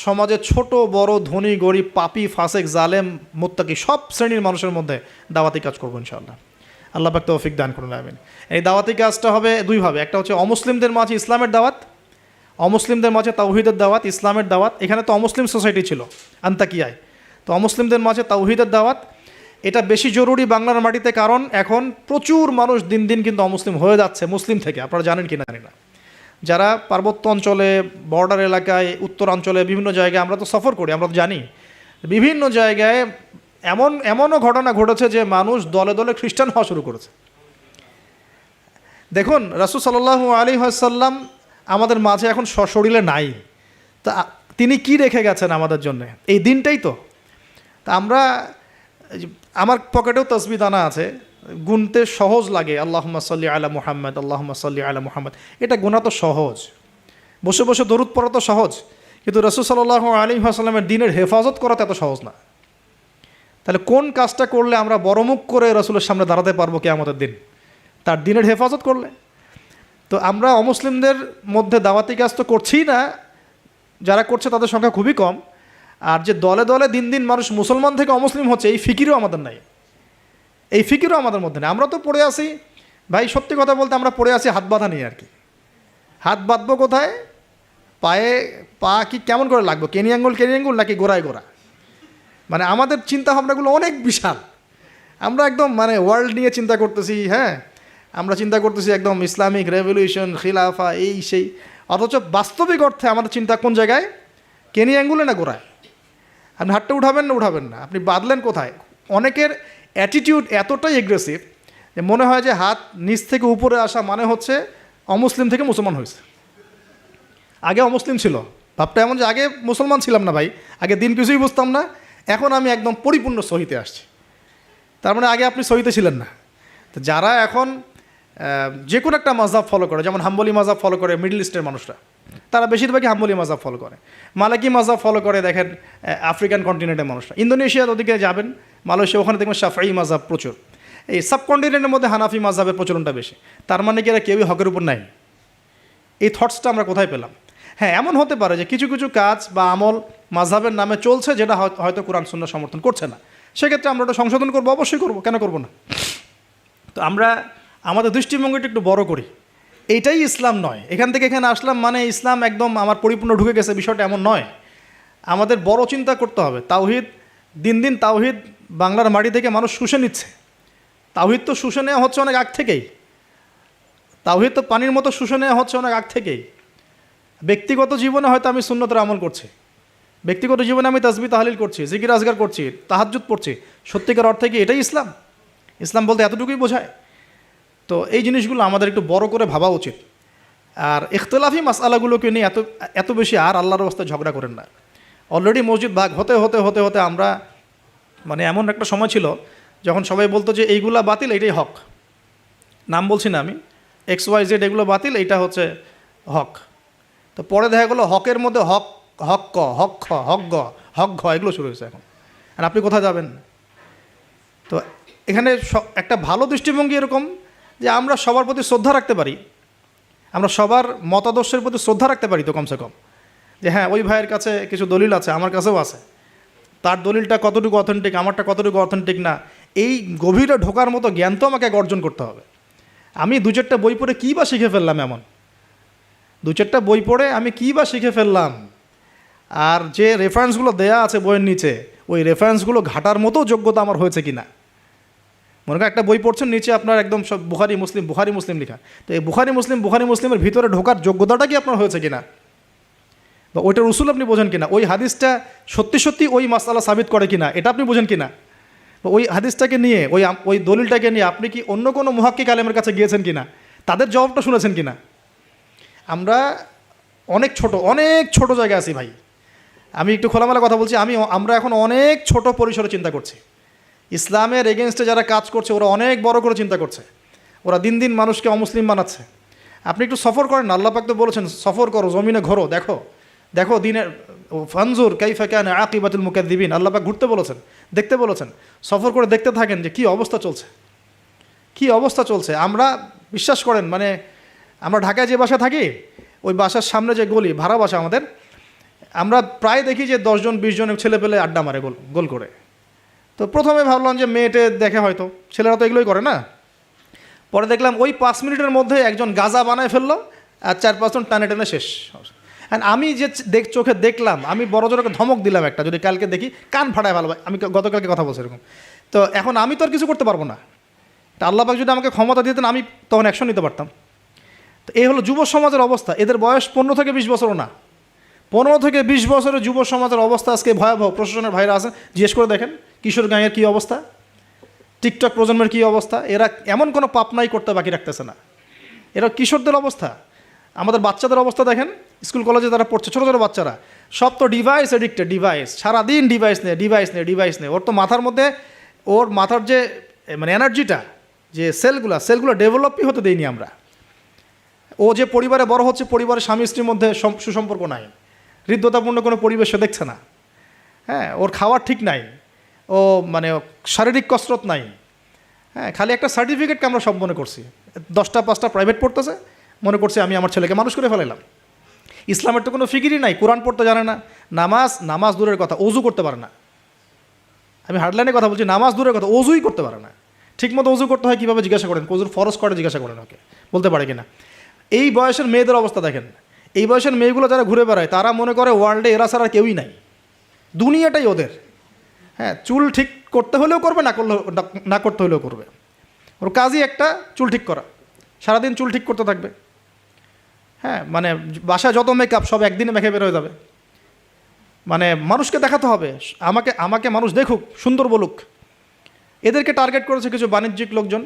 সমাজে ছোট বড়, ধনী গরিব, পাপী ফাসেক জালেম মুত্তাকি সব শ্রেণীর মানুষের মধ্যে দাওয়াতি কাজ করবো ইনশাআল্লাহ। আল্লাহ পাক তৌফিক দান করুন, আমিন। এই দাওয়াতি কাজটা হবে দুইভাবে, একটা হচ্ছে অমুসলিমদের মাঝে ইসলামের দাওয়াত, অমুসলিমদের মাঝে তাওহীদের দাওয়াত, ইসলামের দাওয়াত। এখানে তো অমুসলিম সোসাইটি ছিল আন্তাকিয়ায়, তো অমুসলিমদের মাঝে তাওহীদের দাওয়াত এটা বেশি জরুরি বাংলার মাটিতে, কারণ এখন প্রচুর মানুষ দিন দিন কিন্তু অমুসলিম হয়ে যাচ্ছে মুসলিম থেকে, আপনারা জানেন কি না জানি না। যারা পার্বত্য অঞ্চলে, বর্ডার এলাকায়, উত্তরাঞ্চলে বিভিন্ন জায়গায় আমরা তো সফর করি, আমরা তো জানি বিভিন্ন জায়গায় এমনও ঘটনা ঘটেছে যে মানুষ দলে দলে খ্রিস্টান হওয়া শুরু করেছে। দেখুন রাসূল সাল্লাল্লাহু আলাইহি ওয়াসাল্লাম আমাদের মাঝে এখন সশরীরে নাই, তা তিনি কি রেখে গেছেন আমাদের জন্য? এই দিনটাই তো। তা আমরা, আমার পকেটেও তসবিহ দানা আছে, গুনতে সহজ লাগে, আল্লাহুম্মা সাল্লি আলা মুহাম্মদ, আল্লাহুম্মা সাল্লি আলা মুহাম্মদ, এটা গোনা তো সহজ, বসে বসে দরুদ পড়া তো সহজ, কিন্তু রাসূল সাল্লাল্লাহু আলাইহি ওয়াসাল্লামের দিনের হেফাজত করা তো এত সহজ না। তাহলে কোন কাজটা করলে আমরা বড়মুখ করে রাসূলের সামনে দাঁড়াতে পারবো কিয়ামতের দিন? তার দিনের হেফাজত করলে। তো আমরা অমুসলিমদের মধ্যে দাওয়াতি কাজ তো করছিই না, যারা করছে তাদের সংখ্যা খুবই কম। আর যে দলে দলে দিন দিন মানুষ মুসলমান থেকে অমুসলিম হচ্ছে, এই ফিকিরও আমাদের নাই, এই ফিকিরও আমাদের মধ্যে নেই। আমরা তো পড়ে আসি ভাই, সত্যি কথা বলতে আমরা পড়ে আসি হাত বাঁধা নিয়ে আর কি। হাত বাঁধবো কোথায়? পায়ে পা কি কেমন করে লাগবো, কেনি আঙ্গুল নাকি গোড়ায় গোড়া? মানে আমাদের চিন্তা ভাবনাগুলো অনেক বিশাল, আমরা একদম মানে ওয়ার্ল্ড নিয়ে চিন্তা করতেছি। হ্যাঁ, আমরা চিন্তা করতেছি একদম ইসলামিক রেভলিউশন, খিলাফা, এই সেই, অথচ বাস্তবিক অর্থে আমাদের চিন্তা কোন জায়গায়? কেনি আঙ্গুলে না গোড়ায়? আপনি হাতটা উঠাবেন না, আপনি বাঁধলেন কোথায়? অনেকের অ্যাটিটিউড এতটাই এগ্রেসিভ যে মনে হয় যে হাত নিচ থেকে উপরে আসা মানে হচ্ছে অমুসলিম থেকে মুসলমান হয়েছে। আগে অমুসলিম ছিল, ভাবটা এমন যে আগে মুসলমান ছিলাম না ভাই, আগে দিন কিছুই বুঝতাম না, এখন আমি একদম পরিপূর্ণ সহিতে আসছি। তার মানে আগে আপনি সহিতে ছিলেন না। তো যারা এখন যে কোনো একটা মাযহাব ফলো করে, যেমন হাম্বলি মাযহাব ফলো করে মিডল ইস্টের মানুষরা, তারা বেশিরভাগই হাম্বলি মাযহাব ফলো করে। মালাকি মাযহাব ফলো করে দেখেন আফ্রিকান কন্টিনেন্টের মানুষরা। ইন্দোনেশিয়ার ওদিকে যাবেন, মালয়েশিয়া, ওখানে দেখবেন শাফঈ মাযহাব প্রচুর। এই সাবকন্টিনেন্টের মধ্যে হানাফি মাযহাবের প্রচলনটা বেশি। তার মানে কি এরা কেউই হকের উপর নাই? এই থটসটা আমরা কোথায় পেলাম? হ্যাঁ, এমন হতে পারে যে কিছু কিছু কাজ বা আমল মাযহাবের নামে চলছে, যেটা হয়তো কোরআন সুন্নাহ সমর্থন করছে না, সেক্ষেত্রে আমরা ওটা সংশোধন করবো, অবশ্যই করবো, কেন করবো না? তো আমরা আমাদের দৃষ্টিভঙ্গিটা একটু বড় করি, এইটাই ইসলাম নয়। এখান থেকে এখানে আসলাম মানে ইসলাম একদম আমার পরিপূর্ণ ঢুকে গেছে, বিষয়টা এমন নয়। আমাদের বড় চিন্তা করতে হবে। তাওহীদ, দিন দিন তাওহীদ বাংলার মাটি থেকে মানুষ শুষে নিচ্ছে। তাওহীদ তো শুষে নেওয়া হচ্ছে অনেক আগ থেকেই, তাওহীদ তো পানির মতো শুষে নেওয়া হচ্ছে অনেক আগ থেকেই। ব্যক্তিগত জীবনে হয়তো আমি সুন্নতের আমল করছি, ব্যক্তিগত জীবনে আমি তাসবিহ তাহলিল করছি, জিকির আজগার করছি, তাহাজ্জুদ পড়ছি, সত্যিকার অর্থে কি এটাই ইসলাম? ইসলাম বলতে এতটুকুই বোঝায়? তো এই জিনিসগুলো আমাদের একটু বড় করে ভাবা উচিত। আর ইখতিলাফি মাসআলাগুলোকে নিয়ে এত বেশি আর আল্লাহর রাস্তায় ঝগড়া করেন না। অলরেডি মসজিদ ভাগ হতে হতে হতে হতে আমরা মানে এমন একটা সময় ছিল যখন সবাই বলতো যে এইগুলা বাতিল, এইটাই হক। নাম বলছি না আমি, XYZ এগুলো বাতিল, এইটা হচ্ছে হক। তো পরে দেখা গেলো হকের মধ্যে হক, হক ক, হক খ, হক গ, হক ঘ, এগুলো শুরু হয়েছে এখন। আর আপনি কোথায় যাবেন? তো এখানে একটা ভালো দৃষ্টিভঙ্গি এরকম যে আমরা সবার প্রতি শ্রদ্ধা রাখতে পারি, আমরা সবার মতাদর্শের প্রতি শ্রদ্ধা রাখতে পারি তো কমসে কম, যে হ্যাঁ ওই ভাইয়ের কাছে কিছু দলিল আছে, আমার কাছেও আছে, তার দলিলটা কতটুকু অথেন্টিক, আমারটা কতটুকু অথেন্টিক না, এই গভীরে ঢোকার মতো জ্ঞান তো আমাকে অর্জন করতে হবে। আমি দু চারটা বই পড়ে কী বা শিখে ফেললাম? এমন দু চারটা বই পড়ে আমি কী বা শিখে ফেললাম? আর যে রেফারেন্সগুলো দেয়া আছে বইয়ের নিচে, ওই রেফারেন্সগুলো ঘাটার মতো যোগ্যতা আমার হয়েছে কি না? মনে করেন একটা বই পড়ছেন, নিচে আপনার একদম সব বুখারী মুসলিম লেখা, তো এই বুখারী মুসলিমের ভিতরে ঢোকার যোগ্যতাটা কি আপনার হয়েছে কিনা, বা ওইটার উসুল আপনি বোঝেন কিনা, ওই হাদিসটা সত্যি সত্যি ওই মাসআলা সাবিত করে কিনা এটা আপনি বোঝেন কিনা, বা ওই হাদিসটাকে নিয়ে ওই দলিলটাকে নিয়ে আপনি কি অন্য কোনো মুহাক্কিক আলেমের কাছে গিয়েছেন কিনা, তাদের জবাবটা শুনেছেন কিনা। আমরা অনেক ছোট জায়গায় আছি ভাই। আমি একটু খোলামেলা কথা বলছি, আমরা এখন অনেক ছোট পরিসরে চিন্তা করছি। ইসলামের এগেনস্টে যারা কাজ করছে ওরা অনেক বড় করে চিন্তা করছে, ওরা দিন দিন মানুষকে অমুসলিম বানাচ্ছে। আপনি একটু সফর করেন না, আল্লাহ পাক তো বলেছেন সফর করো, জমিনে ঘোরো, দেখো দিনের ফানজুর কাইফা কানা আকিবাতুল মুকাদ্দিবিন, আল্লাহ পাক ঘুরতে বলেছেন, দেখতে বলেছেন। সফর করে দেখতে থাকেন যে কী অবস্থা চলছে। আমরা বিশ্বাস করেন মানে আমরা ঢাকায় যে বাসা থাকি, ওই বাসার সামনে যে গলি, ভাড়া বাসা আমাদের, আমরা প্রায় দেখি যে 10 জন 20 জন ছেলে পেলে আড্ডা মারে গোল করে। তো প্রথমে ভাবলাম যে মেয়েটে দেখে, হয়তো ছেলেরা তো এগুলোই করে না, পরে দেখলাম ওই 5 মিনিটের মধ্যে একজন গাঁজা বানায় ফেললো, আর 4-5 জন টানে টানে শেষ। অ্যান্ড আমি যে চোখে দেখলাম, আমি বড় জোরকে ধমক দিলাম একটা, যদি কালকে দেখি কান ফাটায় ভালো। আমি গতকালকে কথা বলছি এরকম। তো এখন আমি তো আর কিছু করতে পারবো না। তা আল্লাহ পাক যদি আমাকে ক্ষমতা দিতেন, আমি তখন অ্যাকশন নিতে পারতাম। তো এই হলো যুব সমাজের অবস্থা। এদের বয়স 15 থেকে 20 বছরও না। 15 থেকে 20 বছরের যুব সমাজের অবস্থা আজকে ভয়াবহ। প্রশাসনের ভাইরা আছেন, জিজ্ঞেস করে দেখেন কিশোর গ্যাংয়ের কী অবস্থা, টিকটক প্রজন্মের কী অবস্থা। এরা এমন কোনো পাপ নাই করতে বাকি রাখতেছে না। এরা কিশোরদের অবস্থা। আমাদের বাচ্চাদের অবস্থা দেখেন, স্কুল কলেজে তারা পড়ছে, ছোটো ছোটো বাচ্চারা সব তো ডিভাইস এডিক্টেড, ডিভাইস, সারাদিন ডিভাইস নেই। ওর তো মাথার মধ্যে, ওর মাথার যে মানে এনার্জিটা, যে সেলগুলো ডেভেলপই হতে দেয়নি আমরা। ও যে পরিবারে বড় হচ্ছে, পরিবারের স্বামী স্ত্রীর মধ্যে সুসম্পর্ক নাই, হৃদ্যতাপূর্ণ কোনো পরিবেশ সে দেখছে না। হ্যাঁ, ওর খাওয়ার ঠিক নাই, ও মানে শারীরিক কসরত নাই। হ্যাঁ, খালি একটা সার্টিফিকেটকে আমরা সব মনে করছি। 10টা-5টা প্রাইভেট পড়তেছে, মনে করছি আমি আমার ছেলেকে মানুষ করে ফেলাইলাম। ইসলামের তো কোনো ফিকিরই নাই, কোরআন পড়তে জানে না, নামাজ দূরের কথা, অজু করতে পারে না। আমি হার্ডলাইনে কথা বলছি, নামাজ দূরের কথা, অজুই করতে পারে না। ঠিকমতো অজু করতে হয় কীভাবে জিজ্ঞাসা করেন, অজুর ফরজ করে জিজ্ঞাসা করেন ওকে, বলতে পারে কিনা। এই বয়সের মেয়েদের অবস্থা দেখেন। এই বয়সের মেয়েগুলো যারা ঘুরে বেড়ায়, তারা মনে করে ওয়ার্ল্ডে এরা ছাড়া কেউই নাই, দুনিয়াটাই ওদের। হ্যাঁ, চুল ঠিক করতে হলেও করবে, না করতে হলেও করবে। ওর কাজই একটা, চুল ঠিক করা, সারাদিন চুল ঠিক করতে থাকবে। হ্যাঁ, মানে বাসায় যত মেকআপ সব একদিনে মেখে বের হয়ে যাবে। মানে মানুষকে দেখাতে হবে, আমাকে মানুষ দেখুক, সুন্দর বলুক। এদেরকে টার্গেট করেছে কিছু বাণিজ্যিক লোকজন।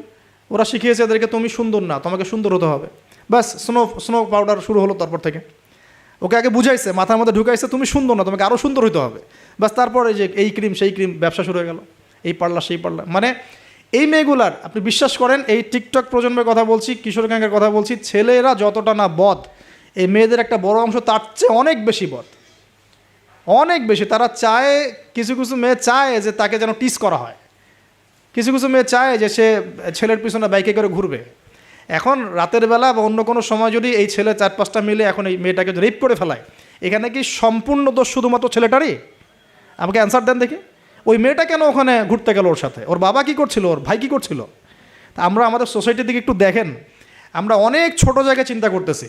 ওরা শিখিয়েছে এদেরকে, তুমি সুন্দর না, তোমাকে সুন্দর হতে হবে। ব্যাস, স্নো পাউডার শুরু হলো তারপর থেকে। ওকে আগে বুঝাইছে, মাথার মধ্যে ঢুকাইছে, তুমি সুন্দর না, তোমাকে আরও সুন্দর হতে হবে। ব্যাস, তারপরে যে এই ক্রিম সেই ক্রিম, ব্যবসা শুরু হয়ে গেল, এই পার্লার সেই পার্লার। মানে এই মেয়েগুলার, আপনি বিশ্বাস করেন, এই টিকটক প্রজন্মের কথা বলছি, কিশোর গ্যাংয়ের কথা বলছি, ছেলেরা যতটা না বদ, এই মেয়েদের একটা বড় অংশ তার চেয়ে অনেক বেশি বদ, অনেক বেশি। তারা চায়, কিছু কিছু মেয়ে চায় যে তাকে যেন টিস করা হয়, কিছু কিছু মেয়ে চায় যে সে ছেলের পিছনে বাইকে করে ঘুরবে। এখন রাতের বেলা বা অন্য কোনো সময় যদি এই ছেলে 4-5টা মিলে এখন এই মেয়েটাকে রেপ করে ফেলায়, এখানে কি সম্পূর্ণ দোষ শুধুমাত্র ছেলেটারই? আমাকে অ্যান্সার দেন দেখি। ওই মেয়েটা কেন ওখানে ঘুরতে গেল ওর সাথে? ওর বাবা কী করছিল, ওর ভাই কী করছিল? তা আমরা আমাদের সোসাইটির দিকে একটু দেখেন, আমরা অনেক ছোট জায়গায় চিন্তা করতেছি।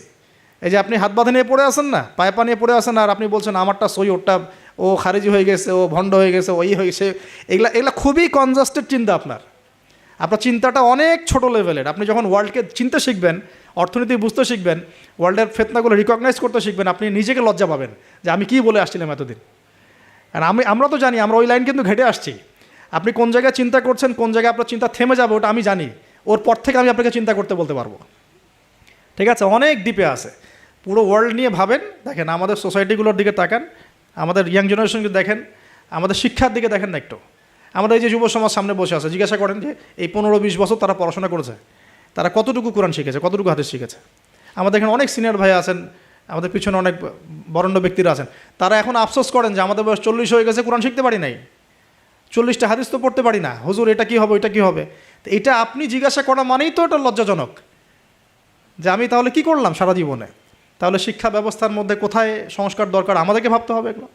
এই যে আপনি হাত বাঁধে নিয়ে পড়ে আসেন না, পায়ে পা নিয়ে পড়ে আসেন, আর আপনি বলছেন আমারটা সই, ওরটা ও খারিজি হয়ে গেছে, ও ভণ্ড হয়ে গেছে, ওই হয়ে গেছে। এগুলা খুবই কনজাস্টেড চিন্তা। আপনার চিন্তাটা অনেক ছোট লেভেলের। আপনি যখন ওয়ার্ল্ডকে চিনতে শিখবেন, অর্থনীতি বুঝতে শিখবেন, ওয়ার্ল্ডের ফেতনাগুলো রিকগনাইজ করতে শিখবেন, আপনি নিজেকে লজ্জা পাবেন যে আমি কী বলে আসছিলাম এতদিন। আর আমরা তো জানি, আমরা ওই লাইন কিন্তু ঘেটে আসছি। আপনি কোন জায়গায় চিন্তা করছেন, কোন জায়গায় আপনার চিন্তা থেমে যাবে, ওটা আমি জানি। ওর পর থেকে আমি আপনাকে চিন্তা করতে বলতে পারবো। ঠিক আছে, অনেক ডিপে আছে। পুরো ওয়ার্ল্ড নিয়ে ভাবেন। দেখেন আমাদের সোসাইটিগুলোর দিকে তাকান, আমাদের ইয়াং জেনারেশনকে দেখেন, আমাদের শিক্ষার দিকে দেখেন না একটু। আমাদের এই যে যুব সমাজ সামনে বসে আছে, জিজ্ঞাসা করেন যে এই 15-20 বছর তারা পড়াশোনা করেছে, তারা কতটুকু কোরআন শিখেছে, কতটুকু হাদিস শিখেছে। আমাদের এখানে অনেক সিনিয়র ভাই আছেন, আমাদের পিছনে অনেক বরেণ্য ব্যক্তিরা আছেন, তারা এখন আফসোস করেন যে আমাদের বয়স 40 হয়ে গেছে, কোরআন শিখতে পারি নাই, 40টা হাদিস তো পড়তে পারি না, হুজুর এটা কী হবে, ওইটা কী হবে। তো এটা আপনি জিজ্ঞাসা করা মানেই তো এটা লজ্জাজনক, যে আমি তাহলে কি করলাম সারা জীবনে। তাহলে শিক্ষা ব্যবস্থার মধ্যে কোথায় সংস্কার দরকার আমাদেরকে ভাবতে হবে এগুলো,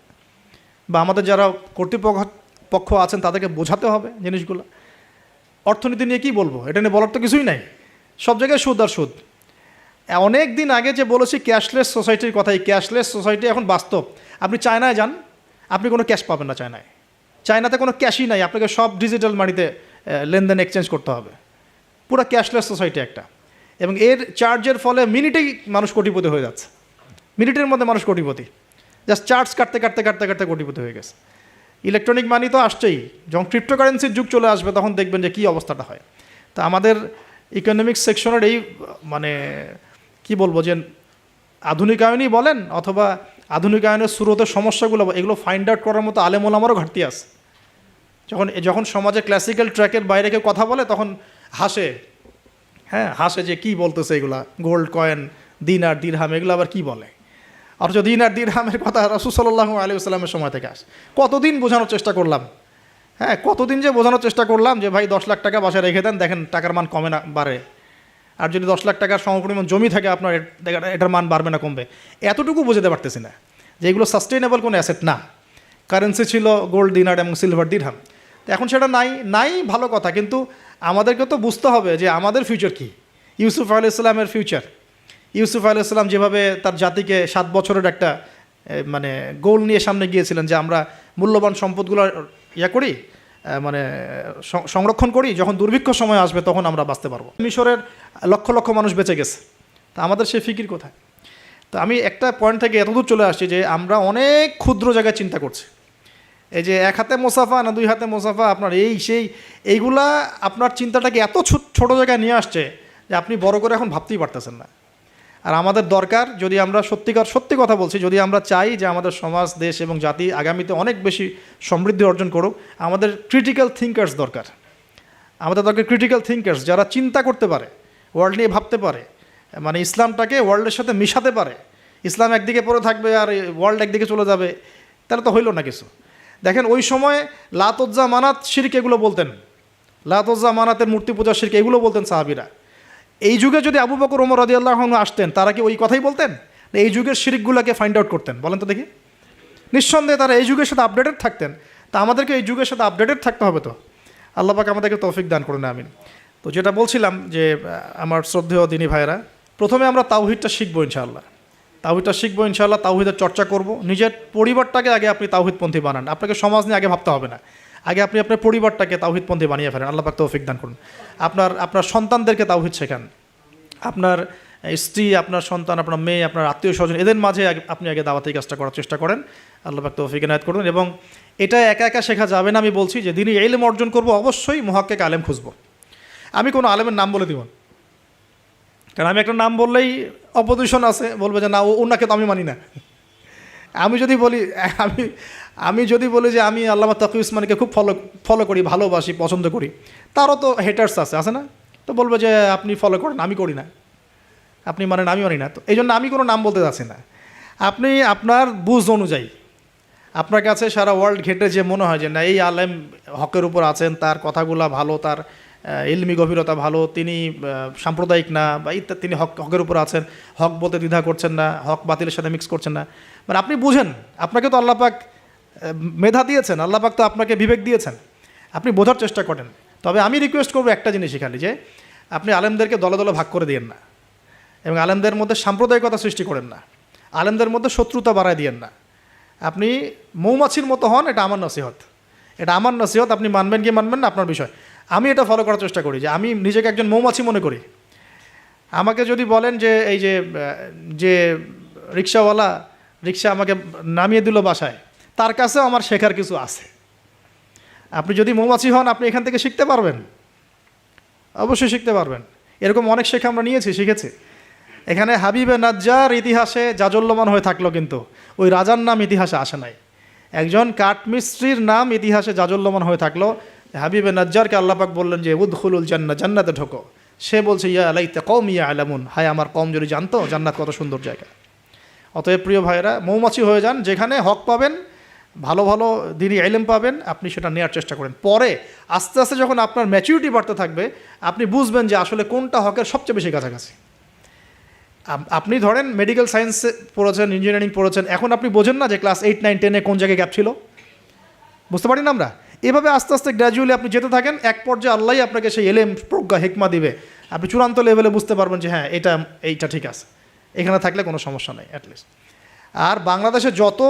বা আমাদের যারা কর্তৃপক্ষ আছেন তাদেরকে বোঝাতে হবে জিনিসগুলো। অর্থনীতি নিয়ে কী বলবো, এটা নিয়ে বলার তো কিছুই নাই, সব জায়গায় সুদ আর সুদ। অনেক দিন আগে যে বলেছি ক্যাশলেস সোসাইটির কথাই, ক্যাশলেস সোসাইটি এখন বাস্তব। আপনি চায়নায় যান, আপনি কোনো ক্যাশ পাবেন না। চায়নাতে কোনো ক্যাশই নাই, আপনাকে সব ডিজিটাল মানিতে লেনদেন এক্সচেঞ্জ করতে হবে। পুরো ক্যাশলেস সোসাইটি একটা, এবং এর চার্জের ফলে মিনিটেই মানুষ কোটিপতি হয়ে যাচ্ছে। মিনিটের মধ্যে মানুষ কোটিপতি, জাস্ট চার্জ কাটতে কাটতে কাটতে কাটতে কোটিপতি হয়ে গেছে। ইলেকট্রনিক মানি তো আসছেই, যখন ক্রিপ্টোকারেন্সির যুগ চলে আসবে তখন দেখবেন যে কী অবস্থাটা হয়। তা আমাদের ইকোনমিক্স সেকশনের এই মানে কি বলবো, যে আধুনিকায়নই বলেন অথবা আধুনিকায়নের শুরুতে সমস্যাগুলো, এগুলো ফাইন্ড আউট করার মতো আলেম ওলামারও ঘাটতি আছে। যখন সমাজে ক্লাসিক্যাল ট্র্যাকের বাইরে কেউ কথা বলে তখন হাসে, হ্যাঁ হাসে যে কী বলতেছে এগুলা, গোল্ড কয়েন, দিনার দিরহাম, এগুলো আবার কী বলে। অথচ দিনার দিরহামের কথা রাসূল সাল্লাল্লাহু আলাইহি ওয়াসাল্লামের সময় থেকে আসে। কতদিন বোঝানোর চেষ্টা করলাম, হ্যাঁ কতদিন যে বোঝানোর চেষ্টা করলাম যে ভাই 10 লাখ টাকা বাসায় রেখে দেন, দেখেন টাকার মান কমে না বাড়ে। আর যদি 10 লাখ টাকার সমপরিমাণ জমি থাকে আপনার, এটার মান বাড়বে না কমবে। এতটুকু বোঝাতে পারতেছি না যে এগুলো সাস্টেইনেবল কোনো অ্যাসেট না। কারেন্সি ছিল গোল্ড, দিনার এবং সিলভার, দিরহাম। তো এখন সেটা নাই ভালো কথা, কিন্তু আমাদেরকে তো বুঝতে হবে যে আমাদের ফিউচার কী। ইউসুফ আলাইহিসসালামের ফিউচার, ইউসুফ আলাইহিসসালাম যেভাবে তার জাতিকে 7 বছরের একটা মানে গোল নিয়ে সামনে গিয়েছিলেন যে আমরা মূল্যবান সম্পদগুলো করি, মানে সংরক্ষণ করি, যখন দুর্ভিক্ষ সময় আসবে তখন আমরা বাঁচতে পারবো। মিশরের লক্ষ লক্ষ মানুষ বেঁচে গেছে, তা আমাদের সেই ফিকির কোথায়? তো আমি একটা পয়েন্ট থেকে এতদূর চলে আসছি যে আমরা অনেক ক্ষুদ্র জায়গায় চিন্তা করছি। এই যে 1 হাতে মোসাফা না 2 হাতে মোসাফা, আপনার এইগুলা আপনার চিন্তাটাকে এত ছোট জায়গায় নিয়ে আসছে যে আপনি বড় করে এখন ভাবতেই পারতেছেন না। আর আমাদের দরকার, যদি আমরা সত্যি কথা বলছি, যদি আমরা চাই যে আমাদের সমাজ, দেশ এবং জাতি আগামীতে অনেক বেশি সমৃদ্ধি অর্জন করুক, আমাদের ক্রিটিক্যাল থিঙ্কার্স দরকার। আমাদের দরকার ক্রিটিক্যাল থিঙ্কার্স, যারা চিন্তা করতে পারে, ওয়ার্ল্ড নিয়ে ভাবতে পারে, মানে ইসলামটাকে ওয়ার্ল্ডের সাথে মিশাতে পারে। ইসলাম একদিকে পড়ে থাকবে আর ওয়ার্ল্ড একদিকে চলে যাবে, তাহলে তো হইল না কিছু। দেখেন ওই সময় লাত উজ্জা মানাত শিরক এগুলো বলতেন, লাত উজ্জা মানাতের মূর্তি পূজা শিরক এগুলো বলতেন সাহাবীরা। এই যুগে যদি আবু বকর ওমর রাদিয়াল্লাহু আনহু আসতেন, তারা কি ওই কথাই বলতেন? এই যুগের শিরকগুলোকে ফাইন্ড আউট করতেন? বলেন তো দেখি। নিঃসন্দেহে তারা এই যুগের সাথে আপডেটেড থাকতেন। তা আমাদেরকে এই যুগের সাথে আপডেটেড থাকতে হবে। তো আল্লাহ পাক আমাদেরকে তৌফিক দান করুন, আমিন। তো যেটা বলছিলাম যে আমার শ্রদ্ধেয় দিনী ভাইয়েরা, প্রথমে আমরা তাওহীদটা শিখবো ইনশাআল্লাহ, তাওহীদের চর্চা করব। নিজের পরিবারটাকে আগে আপনি তাওহীদপন্থী বানান, আপনাকে সমাজ নিয়ে আগে ভাবতে হবে না, আগে আপনি আপনার পরিবারটাকে তাওহীদপন্থী বানিয়ে ফেলেন। আল্লাহ পাক তৌফিক দান করুন। আপনার সন্তানদেরকে তাওহীদ শেখান, আপনার স্ত্রী, আপনার সন্তান, আপনার মেয়ে, আপনার আত্মীয় স্বজন, এদের মাঝে আপনি আগে দাওয়াতি কাজটা করার চেষ্টা করেন। আল্লাহ পাক তৌফিক ইনায়াত করুন। এবং এটা একা একা শেখা যাবে না। আমি বলছি যে দিনই ইলম অর্জন করব, অবশ্যই মুহাক্কিক আলেম খুঁজব। আমি কোনো আলেমের নাম বলে দিব না, কারণ আমি একটা নাম বললেই অপোজিশন আছে, বলবে যে না ওনাকে তো আমি মানি না। আমি যদি বলি যে আমি আল্লামা তাকি উসমানীকে খুব ফলো করি, ভালোবাসি, পছন্দ করি, তারও তো হেটার্স আছে না? তো বলবে যে আপনি ফলো করেন, আমি করি না, আপনি মানেন, আমি মানি না। তো এই জন্য আমি কোনো নাম বলতে যাচ্ছি না। আপনি আপনার বুঝ অনুযায়ী, আপনার কাছে সারা ওয়ার্ল্ড ঘেটে যে মনে হয় যে না এই আলেম হকের উপর আছেন, তার কথাগুলা ভালো, তার ইলমি গভীরতা ভালো, তিনি সাম্প্রদায়িক না বা ইত্যাদি, তিনি হকের উপর আছেন, হক বলতে দ্বিধা করছেন না, হক বাতিলের সাথে মিক্স করছেন না, মানে আপনি বুঝেন, আপনাকে তো আল্লাহ পাক মেধা দিয়েছেন, আল্লাহ পাক তো আপনাকে বিবেক দিয়েছেন, আপনি বোঝার চেষ্টা করেন। তবে আমি রিকোয়েস্ট করবো একটা জিনিসই খালি, যে আপনি আলেমদেরকে দলে দলে ভাগ করে দিয়েন না, এবং আলেমদের মধ্যে সাম্প্রদায়িকতা সৃষ্টি করেন না, আলেমদের মধ্যে শত্রুতা বাড়ায় দিয়েন না। আপনি মৌমাছির মতো হন, এটা আমার নসিহত, আপনি মানবেন কি মানবেন না আপনার বিষয়। আমি এটা ফলো করার চেষ্টা করি, যে আমি নিজেকে একজন মৌমাছি মনে করি। আমাকে যদি বলেন যে এই যে রিক্সাওয়ালা রিক্সা আমাকে নামিয়ে দিল বাসায়, তার কাছেও আমার শেখার কিছু আছে। আপনি যদি মৌমাছি হন, আপনি এখান থেকে শিখতে পারবেন, অবশ্যই শিখতে পারবেন। এরকম অনেক শেখা আমরা শিখেছি। এখানে হাবিবে নাজ্জার ইতিহাসে জাজল্যমান হয়ে থাকলো, কিন্তু ওই রাজার নাম ইতিহাসে আসে নাই। একজন কাঠমিস্ত্রির নাম ইতিহাসে জাজল্যমান হয়ে থাকলো। হাবিবে নাজ্জারকে আল্লাহ পাক বললেন যে উদখুলুল জান্নাহ, জান্নাতে ঢোকো। সে বলছে ইয়া লাইতা কওমি ইয়ালামুন, হায় আমার কওম যদি জানতো জান্নাত কত সুন্দর জায়গা। অতএব প্রিয় ভাইয়েরা, মৌমাছি হয়ে যান, যেখানে হক পাবেন, ভালো ভালো দিনই ইলম পাবেন, আপনি সেটা নেওয়ার চেষ্টা করেন। পরে আস্তে আস্তে যখন আপনার ম্যাচুরিটি বাড়তে থাকবে, আপনি বুঝবেন যে আসলে কোনটা হকের সবচেয়ে বেশি কাছাকাছি। আপনি ধরেন মেডিকেল সায়েন্স পড়েছেন, ইঞ্জিনিয়ারিং পড়েছেন, এখন আপনি বোঝেন না যে ক্লাস 8, 9, 10-এ কোন জায়গায় গ্যাপ ছিল? বুঝতে পারি না আমরা? এভাবে আস্তে আস্তে গ্র্যাজুয়ালি আপনি যেতে থাকেন, এক পর্যায়ে আল্লাহই আপনাকে সেই এলেম, প্রজ্ঞা, হিকমা দিবে, আপনি চূড়ান্ত লেভেলে বুঝতে পারবেন যে হ্যাঁ এইটা ঠিক আছে, এখানে থাকলে কোনো সমস্যা নেই অ্যাটলিস্ট। আর বাংলাদেশে যত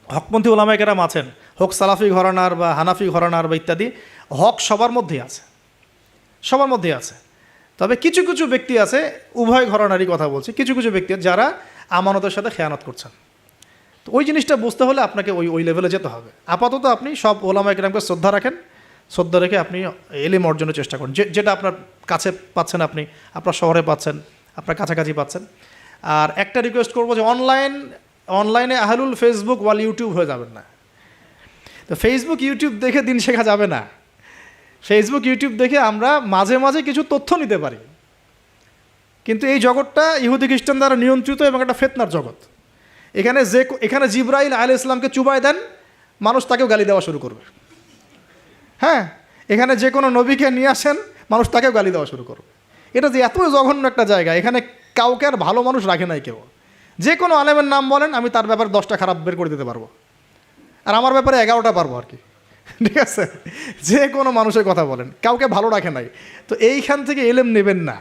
হকপন্থী ওলামায়ে কেরাম আছেন, হোক সালাফি ঘরানার বা হানাফি ঘরানার বা ইত্যাদি, হক সবার মধ্যেই আছে। তবে কিছু কিছু ব্যক্তি আছে, উভয় ঘরানারই কথা বলছি, কিছু কিছু ব্যক্তি যারা আমানতের সাথে খেয়ানত করছেন। তো ওই জিনিসটা বুঝতে হলে আপনাকে ওই লেভেলে যেতে হবে। আপাতত আপনি সব ওলামায়ে কেরামকে শ্রদ্ধা রাখেন, শ্রদ্ধা রেখে আপনি ইলম অর্জনের চেষ্টা করেন, যেটা আপনার কাছে পাচ্ছেন, আপনি আপনার শহরে পাচ্ছেন, আপনার কাছাকাছি পাচ্ছেন। আর একটা রিকোয়েস্ট করবো যে অনলাইনে আহলুল ফেসবুক ওয়াল ইউটিউব হয়ে যাবেন না। তো ফেসবুক ইউটিউব দেখে দিন শেখা যাবে না। ফেসবুক ইউটিউব দেখে আমরা মাঝে মাঝে কিছু তথ্য নিতে পারি, কিন্তু এই জগৎটা ইহুদি খ্রিস্টান দ্বারা নিয়ন্ত্রিত এবং একটা ফেতনার জগৎ। এখানে জিবরাইল আলাইহিস সালামকে চুবায় দেন, মানুষ তাকেও গালি দেওয়া শুরু করবে। হ্যাঁ, এখানে যে কোনো নবীকে নিয়ে আসেন, মানুষ তাকেও গালি দেওয়া শুরু করবে। এটা যে এত জঘন্য একটা জায়গা, এখানে কাউকে আর ভালো মানুষ রাখে নাই কেউ। যে কোনো আলেমের নাম বলেন, আমি তার ব্যাপারে 10টা খারাপ বের করে দিতে পারবো, আর আমার ব্যাপারে 11টা পারবো আর কি। ঠিক আছে, যে কোনো মানুষের কথা বলেন, কাউকে ভালো রাখে নাই। তো এইখান থেকে এলেম নেবেন না,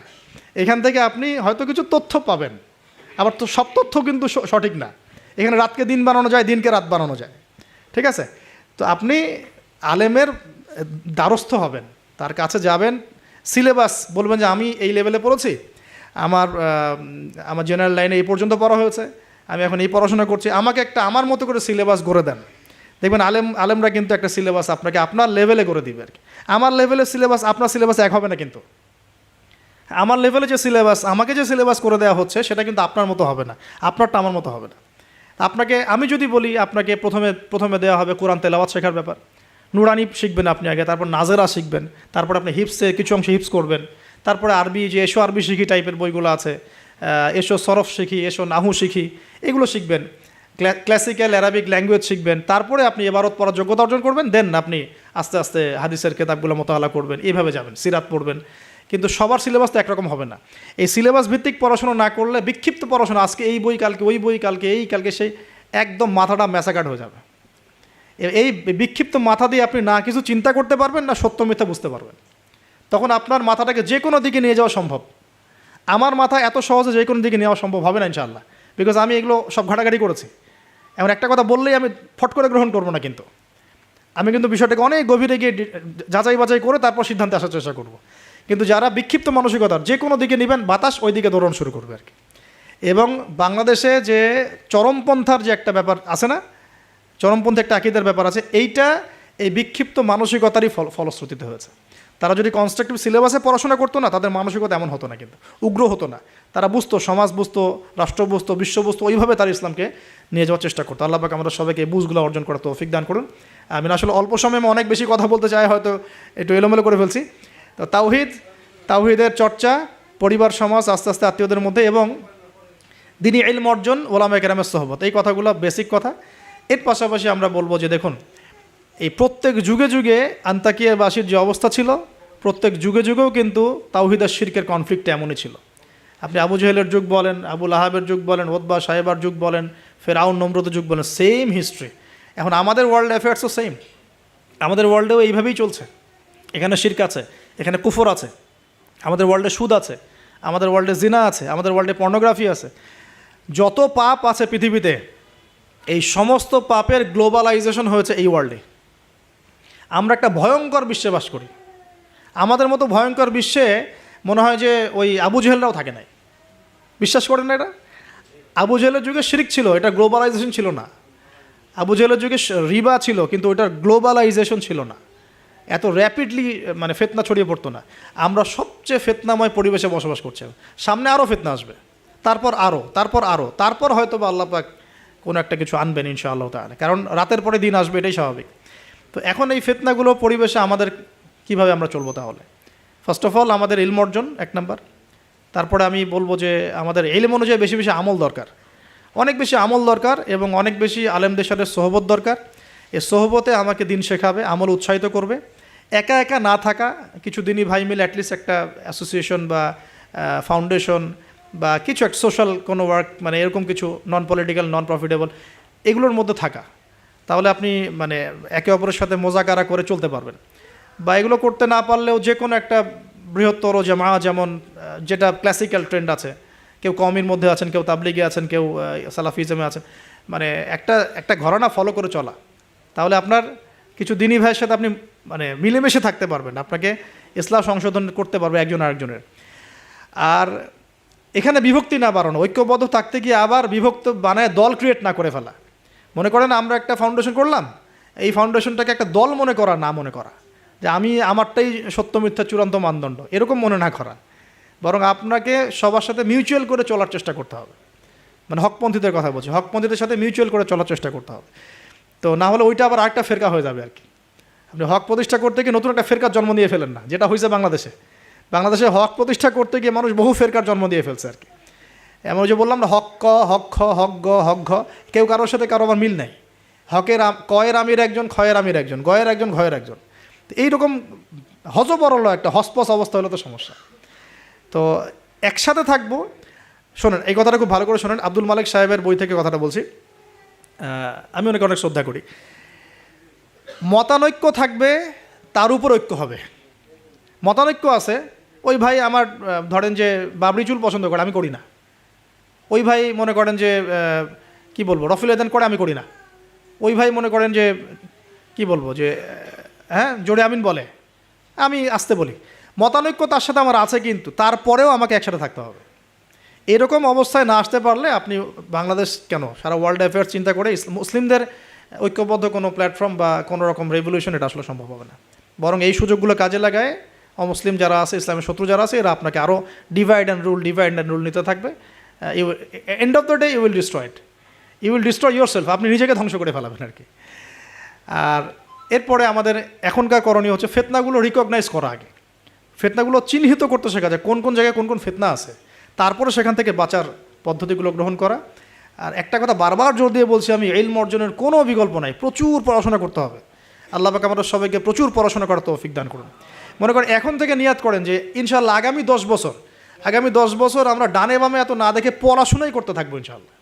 এখান থেকে আপনি হয়তো কিছু তথ্য পাবেন, আবার তো সব তথ্য কিন্তু সঠিক না। এখানে রাতকে দিন বানানো যায়, দিনকে রাত বানানো যায়, ঠিক আছে। তো আপনি আলেমের দ্বারস্থ হবেন, তার কাছে যাবেন, সিলেবাস বলবেন যে আমি এই লেভেলে পড়েছি, আমার আমার জেনারেল লাইনে এই পর্যন্ত পড়া হয়েছে, আমি এখন এই পড়াশোনা করছি, আমাকে একটা আমার মতো করে সিলেবাস গড়ে দেন। দেখবেন আলেমরা কিন্তু একটা সিলেবাস আপনাকে আপনার লেভেলে করে দিবে আর কি। আমার লেভেলের সিলেবাস আপনার সিলেবাস এক হবে না, কিন্তু আমার লেভেলে যে সিলেবাস, আমাকে যে সিলেবাস করে দেওয়া হচ্ছে সেটা কিন্তু আপনার মতো হবে না, আপনারটা আমার মতো হবে না। আপনাকে আমি যদি বলি, আপনাকে প্রথমে দেওয়া হবে কোরআন তেলাওয়াত শেখার ব্যাপার, নুরানি শিখবেন আপনি আগে, তারপর নাজেরা শিখবেন, তারপর আপনি হিপসে কিছু অংশ হিপস করবেন, তারপরে আরবি, যে এসো আরবি শিখি টাইপের বইগুলো আছে, এসো সরফ শিখি, এসো নাহু শিখি, এগুলো শিখবেন, ক্লাসিক্যাল অ্যারাবিক ল্যাঙ্গুয়েজ শিখবেন, তারপরে আপনি এবারত পড়ার যোগ্যতা অর্জন করবেন, দেন আপনি আস্তে আস্তে হাদিসের কিতাবগুলো মোতালা করবেন, এইভাবে যাবেন, সিরাত পড়বেন। কিন্তু সবার সিলেবাস তো একরকম হবে না। এই সিলেবাস ভিত্তিক পড়াশোনা না করলে বিক্ষিপ্ত পড়াশোনা, আজকে এই বই, কালকে ওই বই, কালকে এই, কালকে সেই, একদম মাথাটা ম্যাসাকাট হয়ে যাবে। এই বিক্ষিপ্ত মাথা দিয়ে আপনি না কিছু চিন্তা করতে পারবেন, না সত্য মিথ্যা বুঝতে পারবেন। তখন আপনার মাথাটাকে যে কোনো দিকে নিয়ে যাওয়া সম্ভব। আমার মাথা এত সহজে যে কোনো দিকে নেওয়া সম্ভব হবে না ইনশাআল্লাহ, বিকজ আমি এগুলো সব ঘাটাঘাটি করেছি। এমন একটা কথা বললেই আমি ফট করে গ্রহণ করবো না, কিন্তু আমি কিন্তু বিষয়টাকে অনেক গভীরে গিয়ে যাচাই বাছাই করে তারপর সিদ্ধান্তে আসার চেষ্টা করব। কিন্তু যারা বিক্ষিপ্ত মানসিকতার, যে কোনো দিকে নেবেন, বাতাস ওই দিকে দৌড়ানো শুরু করবে আর কি। এবং বাংলাদেশে যে চরমপন্থার যে একটা ব্যাপার আছে না, চরমপন্থী একটা আকীদার ব্যাপার আছে, এইটা এই বিক্ষিপ্ত মানসিকতারই ফলশ্রুতিতে হয়েছে। তারা যদি কনস্ট্রাকটিভ সিলেবাসে পড়াশোনা করতো না, তাদের মানসিকতা এমন হতো না, কিন্তু উগ্র হতো না। তারা বুঝতো, সমাজ বুঝতো, রাষ্ট্র বুঝতো, বিশ্ব বুঝতো, ওইভাবে তারা ইসলামকে নিয়ে যাওয়ার চেষ্টা করতো। আল্লাহ পাক আমাদের সবাইকে এই বুঝগুলো অর্জন করার তৌফিক দান করুন। আমি আসলে অল্প সময়ে অনেক বেশি কথা বলতে চাই, হয়তো একটু এলোমেলো করে ফেলছি। তো তাওহীদের চর্চা, পরিবার, সমাজ, আস্তে আস্তে আত্মীয়দের মধ্যে, এবং দ্বীনি ইলম অর্জন, ওলামায়ে কেরামের সোহবত, এই কথাগুলো বেসিক কথা। এর পাশাপাশি আমরা বলবো যে দেখুন, এই প্রত্যেক যুগে যুগে আন্তাকিয়াবাসীর যে অবস্থা ছিল, প্রত্যেক যুগে যুগেও কিন্তু তাওহীদ আর শিরকের কনফ্লিক্ট এমনই ছিল। আপনি আবু জেহেলের যুগ বলেন, আবু লাহাবের যুগ বলেন, ওতবা সাহেবার যুগ বলেন, ফেরাউন নমরুদের যুগ বলেন, সেম হিস্ট্রি। এখন আমাদের ওয়ার্ল্ড অ্যাফেয়ার্সও সেম, আমাদের ওয়ার্ল্ডেও এইভাবেই চলছে। এখানে শিরক আছে, এখানে কুফর আছে, আমাদের ওয়ার্ল্ডে সুদ আছে, আমাদের ওয়ার্ল্ডে জিনা আছে, আমাদের ওয়ার্ল্ডে পর্নোগ্রাফি আছে। যত পাপ আছে পৃথিবীতে, এই সমস্ত পাপের গ্লোবালাইজেশন হয়েছে এই ওয়ার্ল্ডে। আমরা একটা ভয়ঙ্কর বিশ্বে বাস করি। আমাদের মতো ভয়ঙ্কর বিশ্বে মনে হয় যে ওই আবু জেহেলরাও থাকে নাই। বিশ্বাস করেন না এটা? আবু জেহেলের যুগে শিরক ছিল, এটা গ্লোবালাইজেশন ছিল না। আবু জেহেলের যুগে রিবা ছিল, কিন্তু ওটার গ্লোবালাইজেশন ছিল না, এত র্যাপিডলি মানে ফেতনা ছড়িয়ে পড়তো না। আমরা সবচেয়ে ফেতনাময় পরিবেশে বসবাস করছি। সামনে আরও ফেতনা আসবে, তারপর আরও, তারপর হয়তো বা আল্লাহ পাক কোনো একটা কিছু আনবেন ইনশাআল্লাহ তাআলা, কারণ রাতের পরে দিন আসবে, এটাই স্বাভাবিক। তো এখন এই ফিতনাগুলো পরিবেশে আমাদের কিভাবে আমরা চলবো? তাহলে ফার্স্ট অফ অল আমাদের ইলম অর্জন এক নাম্বার। তারপরে আমি বলবো যে আমাদের ইলম অনুযায়ী বেশি বেশি আমল দরকার, অনেক বেশি আমল দরকার, এবং অনেক বেশি আলেমদের সাথে সোহবত দরকার। এই সোহবতে আমাকে দিন শেখাবে, আমল উৎসাহিত করবে। একা একা না থাকা, কিছু দিনই ভাই মিলে অ্যাটলিস্ট একটা অ্যাসোসিয়েশন বা ফাউন্ডেশন বা কিছু একটা সোশ্যাল কোনো ওয়ার্ক, মানে এরকম কিছু নন পলিটিক্যাল, নন প্রফিটেবল, এগুলোর মধ্যে থাকা, তাহলে আপনি মানে একে অপরের সাথে মোজাকারা করে চলতে পারবেন। বা এগুলো করতে না পারলেও যে কোনো একটা বৃহত্তর জামা, যেমন যেটা ক্লাসিক্যাল ট্রেন্ড আছে, কেউ কওমির মধ্যে আছেন, কেউ তাবলিগে আছেন, কেউ সালাফিজমে আছেন, মানে একটা ঘরানা ফলো করে চলা, তাহলে আপনার কিছু দিনী ভাইয়ের সাথে আপনি মানে মিলেমিশে থাকতে পারবেন, আপনাকে ইসলাম সংশোধন করতে পারবে একজন আরেকজনের। আর এখানে বিভক্তি না বাড়ানো, ঐক্যবদ্ধ থাকতে গিয়ে আবার বিভক্ত বানায় দল ক্রিয়েট না করে ফেলা। মনে করেন আমরা একটা ফাউন্ডেশন করলাম, এই ফাউন্ডেশনটাকে একটা দল মনে করা, না মনে করা যে আমি আমারটাই সত্য মিথ্যা চূড়ান্ত মানদণ্ড, এরকম মনে না করা, বরং আপনাকে সবার সাথে মিউচুয়াল করে চলার চেষ্টা করতে হবে। মানে হকপন্থীদের কথা বলছি, হকপন্থীদের সাথে মিউচুয়াল করে চলার চেষ্টা করতে হবে। তো না হলে ওইটা আবার আরেকটা ফেরকা হয়ে যাবে আর কি। আপনি হক প্রতিষ্ঠা করতে গিয়ে নতুন একটা ফেরকার জন্ম দিয়ে ফেলেন না, যেটা হয়েছে বাংলাদেশে হক প্রতিষ্ঠা করতে গিয়ে মানুষ বহু ফেরকার জন্ম দিয়ে ফেলছে আর কি। এমন যে বললাম না, হক ক, হক খ, হক গ, হক ঘ, কেউ কারোর সাথে কারো আবার মিল নাই। কয়ের আমির একজন, খয়ের আমির একজন, গয়ের একজন, ঘয়ের একজন। তো এইরকম হজবরল একটা হসপস অবস্থা হলো তো সমস্যা। তো একসাথে থাকবো। শোনেন, এই কথাটা খুব ভালো করে শোনেন, আব্দুল মালিক সাহেবের বই থেকে কথাটা বলছি, আমি অনেক শ্রদ্ধা করি। মতানৈক্য থাকবে, তার উপর ঐক্য হবে। মতানৈক্য আছে, ওই ভাই আমার ধরেন যে বাবরি চুল পছন্দ করে, আমি করি না। ওই ভাই মনে করেন যে কি বলবো, রফিল আদান করে, আমি করি না। ওই ভাই মনে করেন যে কি বলবো, যে হ্যাঁ জোরে আমিন বলে, আমি আসতে বলি। মতানৈক্য তার সাথে আমার আছে, কিন্তু তারপরেও আমাকে একসাথে থাকতে হবে। এরকম অবস্থায় না আসতে পারলে আপনি বাংলাদেশ কেন, সারা ওয়ার্ল্ড অ্যাফেয়ার্স চিন্তা করে মুসলিমদের ঐক্যবদ্ধ কোনো প্ল্যাটফর্ম বা কোনো রকম রেভলিউশন এটা আসলে সম্ভব হবে না। বরং এই সুযোগগুলো কাজে লাগায় অমুসলিম যারা আছে, ইসলামের শত্রু যারা আছে, এরা আপনাকে আরও ডিভাইড অ্যান্ড রুল নিতে থাকবে। End of the day you will destroy yourself. আপনি নিজেকে ধ্বংস করে ফেলাবেন আর কি। আর এরপরে আমাদের এখনকার করণীয় হচ্ছে ফিতনাগুলো রিকগনাইজ করা, আগে ফিতনাগুলো চিহ্নিত করতে শেখা যায়, কোন কোন জায়গায় কোন কোন ফিতনা আছে, তারপরে সেখান থেকে বাঁচার পদ্ধতিগুলো গ্রহণ করা। আর একটা কথা বারবার জোর দিয়ে বলছি আমি, ইলম অর্জনের কোনো বিকল্প নাই, প্রচুর পড়াশোনা করতে হবে। আল্লাহ পাক আমাদের সবাইকে প্রচুর পড়াশোনা করার তৌফিক দান করুন। মনে করেন এখন থেকে নিয়াত করেন যে ইনশাআল্লাহ আগামী 10 বছর আমরা ডানে বামে এত না দেখে পড়াশোনাই করতে থাকবো ইনশাআল্লাহ।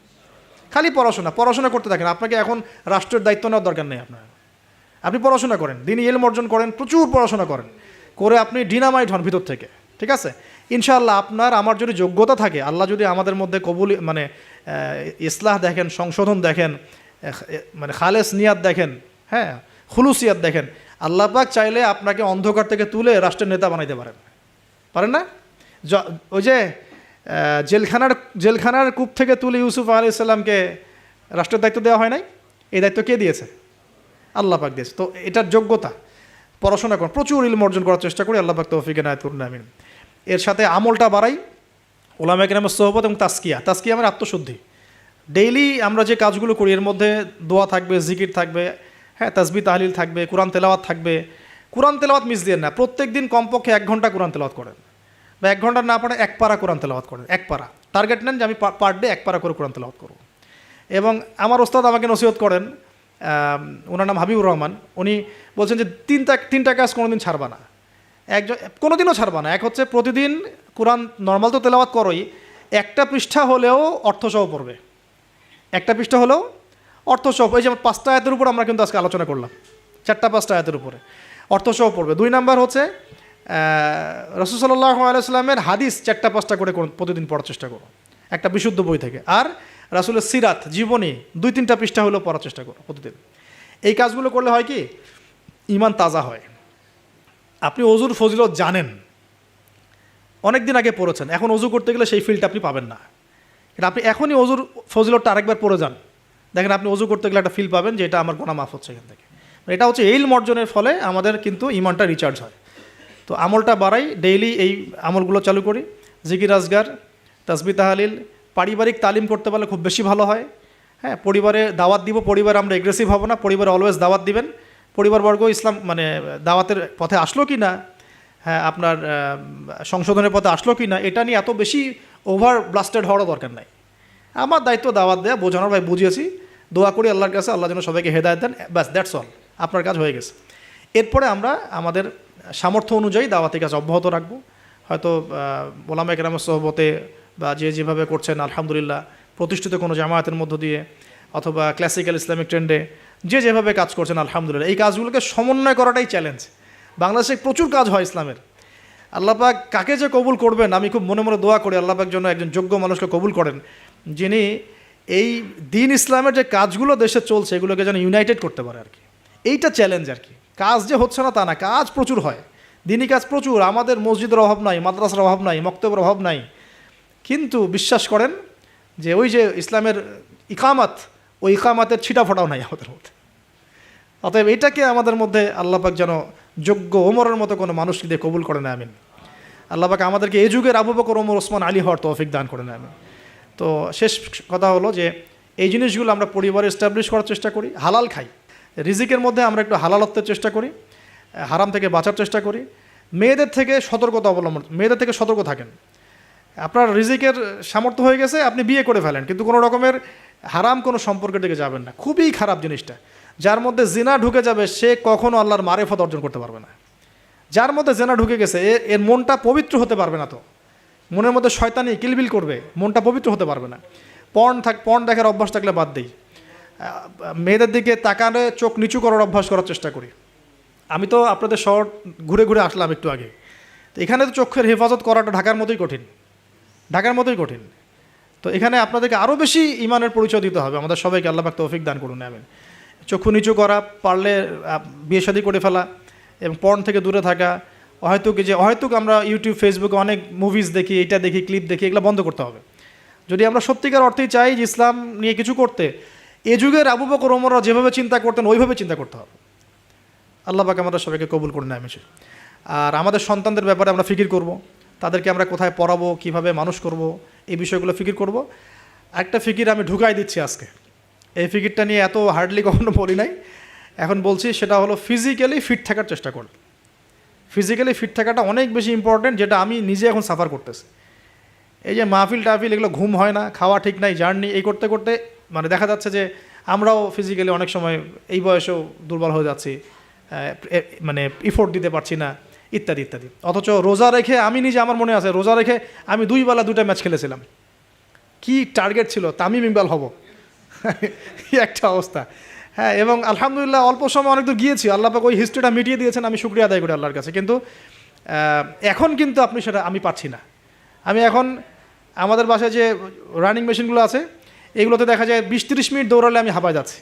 খালি পড়াশোনা করতে থাকেন। আপনাকে এখন রাষ্ট্রের দায়িত্ব নেওয়ার দরকার নেই আপনার। আপনি পড়াশোনা করেন, দিনই ইলম অর্জন করেন, প্রচুর পড়াশোনা করেন, করে আপনি ডিনামাইট হন ভিতর থেকে, ঠিক আছে? ইনশাআল্লাহ আপনার আমার যদি যোগ্যতা থাকে, আল্লাহ যদি আমাদের মধ্যে কবুল মানে ইসলাহ দেখেন, সংশোধন দেখেন, মানে খালেস নিয়াত দেখেন, হ্যাঁ খুলুসিয়াত দেখেন, আল্লাহ পাক চাইলে আপনাকে অন্ধকার থেকে তুলে রাষ্ট্রের নেতা বানাইতে পারেন না? ওই যে জেলখানার কূপ থেকে তুলে ইউসুফ আলাইহিস সালামকে রাষ্ট্রের দায়িত্ব দেওয়া হয় নাই? এই দায়িত্ব কে দিয়েছে? আল্লাহ পাক দিয়েছে। তো এটার যোগ্যতা, পড়াশোনা করুন, প্রচুর ইলম অর্জন করার চেষ্টা করি। আল্লাহ পাক তৌফিক এনায়েত করুন, আমিন। এর সাথে আমলটা বাড়াই, ওলামা কেরামের সোহবত এবং তাসকিয়া মানে আত্মশুদ্ধি। ডেইলি আমরা যে কাজগুলো করি এর মধ্যে দোয়া থাকবে, জিকির থাকবে, হ্যাঁ তাসবিহ তাহলিল থাকবে, কোরআন তেলাওয়াত থাকবে। কোরআন তেলাওয়াত মিস দিয়ে না, প্রত্যেক দিন কমপক্ষে 1 ঘন্টা কোরআন তেলাওয়াত করেন, বা 1 ঘন্টা না পারে 1 পারা কোরআন তেলাওয়াত করেন। 1 পারা টার্গেট নেন যে আমি পার ডে 1 পারা করে কোরআন তেলাওয়াত করব। এবং আমার ওস্তাদ আমাকে নসিহত করেন, ওনার নাম হাবিবুর রহমান, উনি বলছেন যে তিনটা কাজ কোনোদিন ছাড়বা না, কোনোদিনও ছাড়বা না। এক হচ্ছে প্রতিদিন কোরআন নর্মাল তো তেলাওয়াত করোই, একটা পৃষ্ঠা হলেও অর্থসহ পড়বে, একটা পৃষ্ঠা হলেও অর্থসহ। এই যে 5টা আয়াতের উপর আমরা কিন্তু আজকে আলোচনা করলাম, 4-5টা আয়াতের উপরে অর্থসহ পড়বে। 2 নাম্বার হচ্ছে রাসূল সাল্লাল্লাহু আলাইহি ওয়াসাল্লামের হাদিস 4-5টা করে প্রতিদিন পড়ার চেষ্টা করো, একটা বিশুদ্ধ বই থেকে। আর রাসূলের সিরাত জীবনী 2-3টা পৃষ্ঠা হলেও পড়ার চেষ্টা করো প্রতিদিন। এই কাজগুলো করলে হয় কি, ঈমান তাজা হয়। আপনি অজুর ফজিলত জানেন, অনেক দিন আগে পড়েছেন, এখন অজু করতে গেলে সেই ফিলটা আপনি পাবেন না। এটা আপনি এখনই অজুর ফজিলতটা আরেকবার পড়ে যান, দেখেন আপনি অজু করতে গেলে একটা ফিল পাবেন যে এটা আমার গুনাহ মাফ হচ্ছে এখান থেকে। এটা হচ্ছে ইলম অর্জনের ফলে আমাদের কিন্তু ঈমানটা রিচার্জ হয়। তো আমলটা বাড়াই, ডেইলি এই আমলগুলো চালু করি, জিকির আজগার, তাসবিহ তাহলিল। পারিবারিক তালিম করতে পারলে খুব বেশি ভালো হয়। হ্যাঁ, পরিবারে দাওয়াত দিব, পরিবারে আমরা এগ্রেসিভ হব না, পরিবারে অলওয়েজ দাওয়াত দিবেন। পরিবারবর্গ ইসলাম মানে দাওয়াতের পথে আসলো কি না, হ্যাঁ আপনার সংশোধনের পথে আসলো কি না, এটা নিয়ে এত বেশি ওভার ব্লাস্টেড হওয়ারও দরকার নাই। আমার দায়িত্ব দাওয়াত দেয়া, বোঝানোর, ভাই বুঝিয়েছি, দোয়া করি আল্লাহর কাছে, আল্লাহ যেন সবাইকে হেদায়েত দেন, ব্যাস দ্যাটস অল, আপনার কাজ হয়ে গেছে। এরপরে আমরা আমাদের সামর্থ্য অনুযায়ী দাওয়াতের কাজ অব্যাহত রাখবো। হয়তো ওলামা কেরামের সোহবতে বা যেভাবে করছেন আলহামদুলিল্লাহ, প্রতিষ্ঠিত কোনো জামায়াতের মধ্য দিয়ে অথবা ক্লাসিক্যাল ইসলামিক ট্রেন্ডে যেভাবে কাজ করছেন আলহামদুলিল্লাহ, এই কাজগুলোকে সমন্বয় করাটাই চ্যালেঞ্জ। বাংলাদেশে প্রচুর কাজ হয় ইসলামের। আল্লাহ পাক কাকে যে কবুল করবেন, আমি খুব মনে মনে দোয়া করি আল্লাহ পাক যেন একজন যোগ্য মানুষকে কবুল করেন, যিনি এই দিন ইসলামের যে কাজগুলো দেশে চলছে এগুলোকে যেন ইউনাইটেড করতে পারে আর কি। এইটা চ্যালেঞ্জ আর কি। কাজ যে হচ্ছে না তা না, কাজ প্রচুর হয়, দিনই কাজ প্রচুর। আমাদের মসজিদের অভাব নাই, মাদ্রাসার অভাব নাই, মক্তবের অভাব নাই, কিন্তু বিশ্বাস করেন যে ওই যে ইসলামের ইকামাত, ওই ইকামাতের ছিটা ফোটাও নাই আমাদের মধ্যে। অতএব এটাকে আমাদের মধ্যে আল্লাহ পাক যেন যোগ্য ওমরের মতো কোনো মানুষকে দিয়ে কবুল করে না, আমিন। আল্লাহ পাক আমাদেরকে এই যুগের আবু বকর, ওমর, ওসমান, আলী হওয়ার তৌফিক দান করে না, আমিন। তো শেষ কথা হলো যে এই জিনিসগুলো আমরা পরিবারে এস্টাবলিশ করার চেষ্টা করি, হালাল খাই, রিজিকের মধ্যে আমরা একটু হালালত্বের চেষ্টা করি, হারাম থেকে বাঁচার চেষ্টা করি। মেয়েদের থেকে সতর্ক থাকেন। আপনার রিজিকের সামর্থ্য হয়ে গেছে, আপনি বিয়ে করে ফেলেন, কিন্তু কোনো রকমের হারাম কোনো সম্পর্কের দিকে যাবেন না। খুবই খারাপ জিনিসটা। যার মধ্যে জিনা ঢুকে যাবে সে কখনো আল্লাহর মারেফত অর্জন করতে পারবে না। যার মধ্যে জিনা ঢুকে গেছে এর মনটা পবিত্র হতে পারবে না। তো মনের মধ্যে শয়তানি কিলবিল করবে, মনটা পবিত্র হতে পারবে না। পর্ন দেখার অভ্যাস থাকলে বাদ দেই। মেয়েদের দিকে তাকালে চোখ নিচু করার অভ্যাস করার চেষ্টা করি। আমি তো আপনাদের শহর ঘুরে ঘুরে আসলাম একটু আগে, তো এখানে তো চোখের হেফাজত করাটা ঢাকার মতোই কঠিন, ঢাকার মতোই কঠিন। তো এখানে আপনাদেরকে আরও বেশি ইমানের পরিচয় দিতে হবে। আমাদের সবাইকে আল্লাহ পাক তৌফিক দান করুন, আমিন। চক্ষু নিচু করা, পারলে বিয়ে শাদী করে ফেলা এবং পর্ন থেকে দূরে থাকা, অহেতুক আমরা ইউটিউব ফেসবুকে অনেক মুভিজ দেখি, এটা দেখি, ক্লিপ দেখি, এগুলো বন্ধ করতে হবে। যদি আমরা সত্যিকার অর্থেই চাই যে ইসলাম নিয়ে কিছু করতে, এ যুগের আবু বকর ওমররা যেভাবে চিন্তা করতেন ওইভাবে চিন্তা করতে হবে। আল্লাহ পাক আমাদের সবাইকে কবুল করুন, আমিন। আর আমাদের সন্তানদের ব্যাপারে আমরা ফিকির করব, তাদেরকে আমরা কোথায় পড়াবো, কিভাবে মানুষ করব, এই বিষয়গুলো ফিকির করব। একটা ফিকির আমি ঢুকাই দিচ্ছি আজকে, এই ফিকিরটা নিয়ে এত হার্ডলি কখনো বলি নাই, এখন বলছি। সেটা হলো ফিজিক্যালি ফিট থাকার চেষ্টা করুন। ফিজিক্যালি ফিট থাকাটা অনেক বেশি ইম্পর্টেন্ট, যেটা আমি নিজে এখন সাফার করতেছি। এই যে মাহফিল টাহফিল, এগুলো ঘুম হয় না, খাওয়া ঠিক নাই, জার্নি এই করতে করতে মানে দেখা যাচ্ছে যে আমরাও ফিজিক্যালি অনেক সময় এই বয়সেও দুর্বল হয়ে যাচ্ছি, মানে ইফোর্ট দিতে পারছি না, ইত্যাদি ইত্যাদি। অথচ রোজা রেখে আমি নিজে, আমার মনে আছে, রোজা রেখে আমি 2 বেলা 2টা ম্যাচ খেলেছিলাম। কি টার্গেট ছিল, তামিম ইকবাল হব, একটা অবস্থা। হ্যাঁ, এবং আলহামদুলিল্লাহ অল্প সময় অনেক দূর গিয়েছি। আল্লাহ পাক ওই হিস্ট্রিটা মিটিয়ে দিয়েছেন, আমি শুকরিয়া আদায় করি আল্লাহর কাছে। কিন্তু এখন কিন্তু আপনি সেটা আমি পাচ্ছি না। আমি এখন আমাদের বাসায় যে রানিং মেশিনগুলো আছে, এগুলোতে দেখা যায় 20-30 মিনিট দৌড়ালে আমি হাঁপায় যাচ্ছি।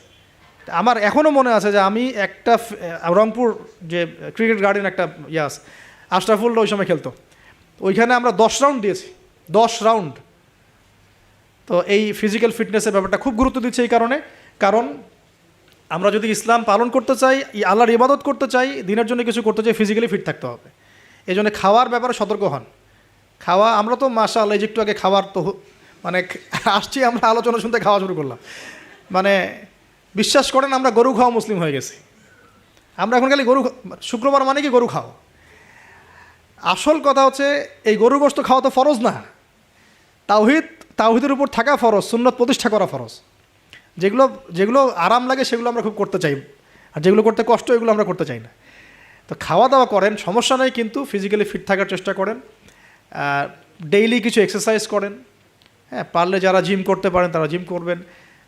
আমার এখনও মনে আছে যে আমি একটা রংপুর যে ক্রিকেট গার্ডেন একটা ইয়াস আশরাফুল্লা ওই সময় খেলতো, ওইখানে আমরা 10 রাউন্ড দিয়েছি, 10 রাউন্ড। তো এই ফিজিক্যাল ফিটনেসের ব্যাপারটা খুব গুরুত্ব দিচ্ছে এই কারণ আমরা যদি ইসলাম পালন করতে চাই, আল্লাহর ইবাদত করতে চাই, দিনের জন্য কিছু করতে চাই, ফিজিক্যালি ফিট থাকতে হবে। এই জন্য খাওয়ার ব্যাপারে সতর্ক হন। খাওয়া, আমরা তো মাশাআল্লাহ এই যে একটু আগে খাবার তো মানে আসছি, আমরা আলোচনা শুনতে খাওয়া শুরু করলাম। মানে বিশ্বাস করেন আমরা গরু খাওয়া মুসলিম হয়ে গেছি। আমরা এখন খালি গরু, শুক্রবার মানে কি গরু খাও। আসল কথা হচ্ছে এই গরু গোশত খাওয়া তো ফরজ না, তাওহীদের উপর থাকা ফরজ, সুন্নত প্রতিষ্ঠা করা ফরজ। যেগুলো আরাম লাগে সেগুলো আমরা খুব করতে চাই, আর যেগুলো করতে কষ্ট এগুলো আমরা করতে চাই না। তো খাওয়া দাওয়া করেন, সমস্যা নেই, কিন্তু ফিজিক্যালি ফিট থাকার চেষ্টা করেন। ডেইলি কিছু এক্সারসাইজ করেন। হ্যাঁ, পারলে যারা জিম করতে পারেন তারা জিম করবেন।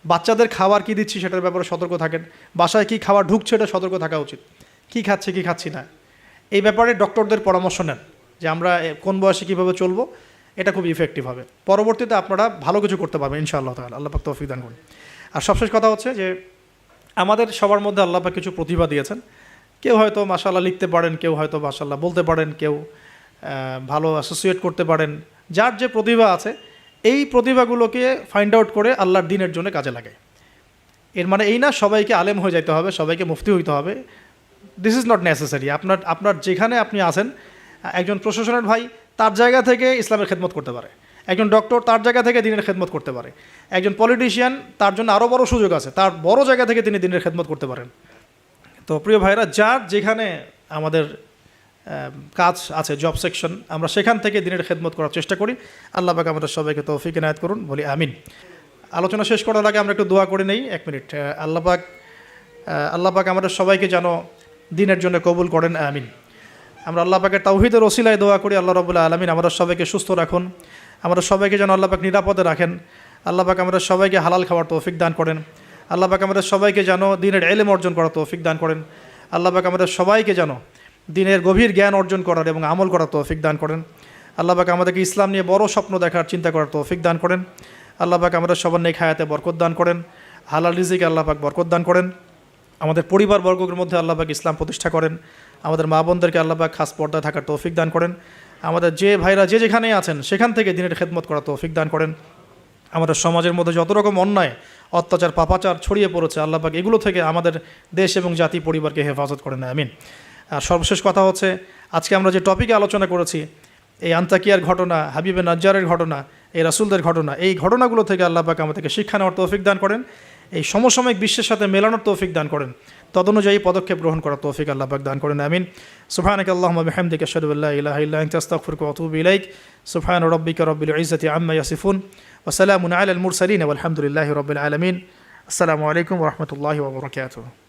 বাচ্চাদের খাবার কী দিচ্ছি সেটার ব্যাপারে সতর্ক থাকেন। বাসায় কী খাবার ঢুকছে এটা সতর্ক থাকা উচিত। কী খাচ্ছি কী খাচ্ছি না, এই ব্যাপারে ডক্টরদের পরামর্শ নেন যে আমরা কোন বয়সে কীভাবে চলবো, এটা খুব ইফেক্টিভ হবে। পরবর্তীতে আপনারা ভালো কিছু করতে পারবেন ইনশাআল্লাহ তাআলা। আল্লাহ পাক তৌফিক দান করুন। আর সবশেষ কথা হচ্ছে যে আমাদের সবার মধ্যে আল্লাহ পাক কিছু প্রতিভা দিয়েছেন। কেউ হয়তো মাশাআল্লাহ লিখতে পারেন, কেউ হয়তো মাশাআল্লাহ বলতে পারেন, কেউ ভালো অ্যাসোসিয়েট করতে পারেন। যার যে প্রতিভা আছে এই প্রতিভাগুলোকে ফাইন্ড আউট করে আল্লাহর দ্বীনের জন্য কাজে লাগায়। এর মানে এই না সবাইকে আলেম হয়ে যেতে হবে, সবাইকে মুফতি হইতে হবে। This is not necessary. আপনার যেখানে আপনি আছেন, একজন প্রশাসনের ভাই তার জায়গা থেকে ইসলামের খেদমত করতে পারে, একজন ডক্টর তার জায়গা থেকে দ্বীনের খেদমত করতে পারে, একজন পলিটিশিয়ান তার জন্য আরও বড় সুযোগ আছে, তার বড় জায়গা থেকে তিনি দ্বীনের খেদমত করতে পারেন। তো প্রিয় ভাইরা, যার যেখানে আমাদের কাজ আছে, জব সেকশন, আমরা সেখান থেকে দ্বীনের খেদমত করার চেষ্টা করি। আল্লাহ পাক আমাদের সবাইকে তৌফিক ইনায়াত করুন, বলি আমিন। আলোচনা শেষ করার আগে আমরা একটু দোয়া করে নেই, 1 মিনিট। আল্লাহ পাক আমাদের সবাইকে যেন দ্বীনের জন্য কবুল করেন, আমিন। আমরা আল্লাহ পাকের তাওহীদের ওসিলায় দোয়া করি, আল্লাহ রাব্বুল আলামিন আমাদের সবাইকে সুস্থ রাখুন, আমাদের সবাইকে যেন আল্লাহ পাক নিরাপদে রাখেন। আল্লাহ পাক আমাদের সবাইকে হালাল খাওয়ার তৌফিক দান করেন। আল্লাহ পাক আমাদের সবাইকে যেন দ্বীনের ইলম অর্জন করার তৌফিক দান করেন। আল্লাহ পাক আমাদের সবাইকে যেন দ্বীনের গভীর জ্ঞান অর্জন করার এবং আমল করার তৌফিক দান করেন। আল্লাহ পাক আমাদেরকে ইসলাম নিয়ে বড় স্বপ্ন দেখার, চিন্তা করার তৌফিক দান করেন। আল্লাহ পাক আমাদের সবার নেক হায়াতে বরকত দান করেন, হালাল রিজিকে আল্লাহ পাক বরকত দান করেন। আমাদের পরিবার বর্গের মধ্যে আল্লাহ পাক ইসলাম প্রতিষ্ঠা করেন। আমাদের মা বোনদেরকে আল্লাহ পাক খাস পর্দায় থাকার তৌফিক দান করেন। আমাদের যে ভাইরা যে যেখানেই আছেন সেখান থেকে দ্বীনের খেদমত করার তৌফিক দান করেন। আমাদের সমাজের মধ্যে যত রকম অন্যায়, অত্যাচার, পাপাচার ছড়িয়ে পড়েছে, আল্লাহ পাক এগুলো থেকে আমাদের দেশ এবং জাতি পরিবারকে হেফাজত করেন, আমিন। আর সর্বশেষ কথা হচ্ছে, আজকে আমরা যে টপিকে আলোচনা করেছি, এই আন্তাকিয়ার ঘটনা, হাবিবে নাজ্জারের ঘটনা, এই রাসূলদের ঘটনা, এই ঘটনাগুলো থেকে আল্লাহ পাক আমাদেরকে শিক্ষা নেওয়ার তৌফিক দান করেন, এই সমসাময়িক বিশ্বের সাথে মেলানোর তৌফিক দান করেন, তদনুযায়ী পদক্ষেপ গ্রহণ করার তৌফিক আল্লাহ পাক দান করেন, আমিন। সুবহানাকা আল্লাহুম্মা বিহামদিকা আশহাদু আল্লা ইলাহা ইল্লা আনতা আস্তাগফিরুকা ওয়া আতুবু ইলাইক। সুবহানা রাব্বিকা রাব্বিল ইজ্জাতি আম্মা ইয়াসিফুন ওয়া সালামুন আলাল মুরসালিন ওয়া আলহামদুলিল্লাহি রাব্বিল আলামিন। আসসালামু আলাইকুম ওয়া রাহমাতুল্লাহি ওয়া বারাকাতুহু।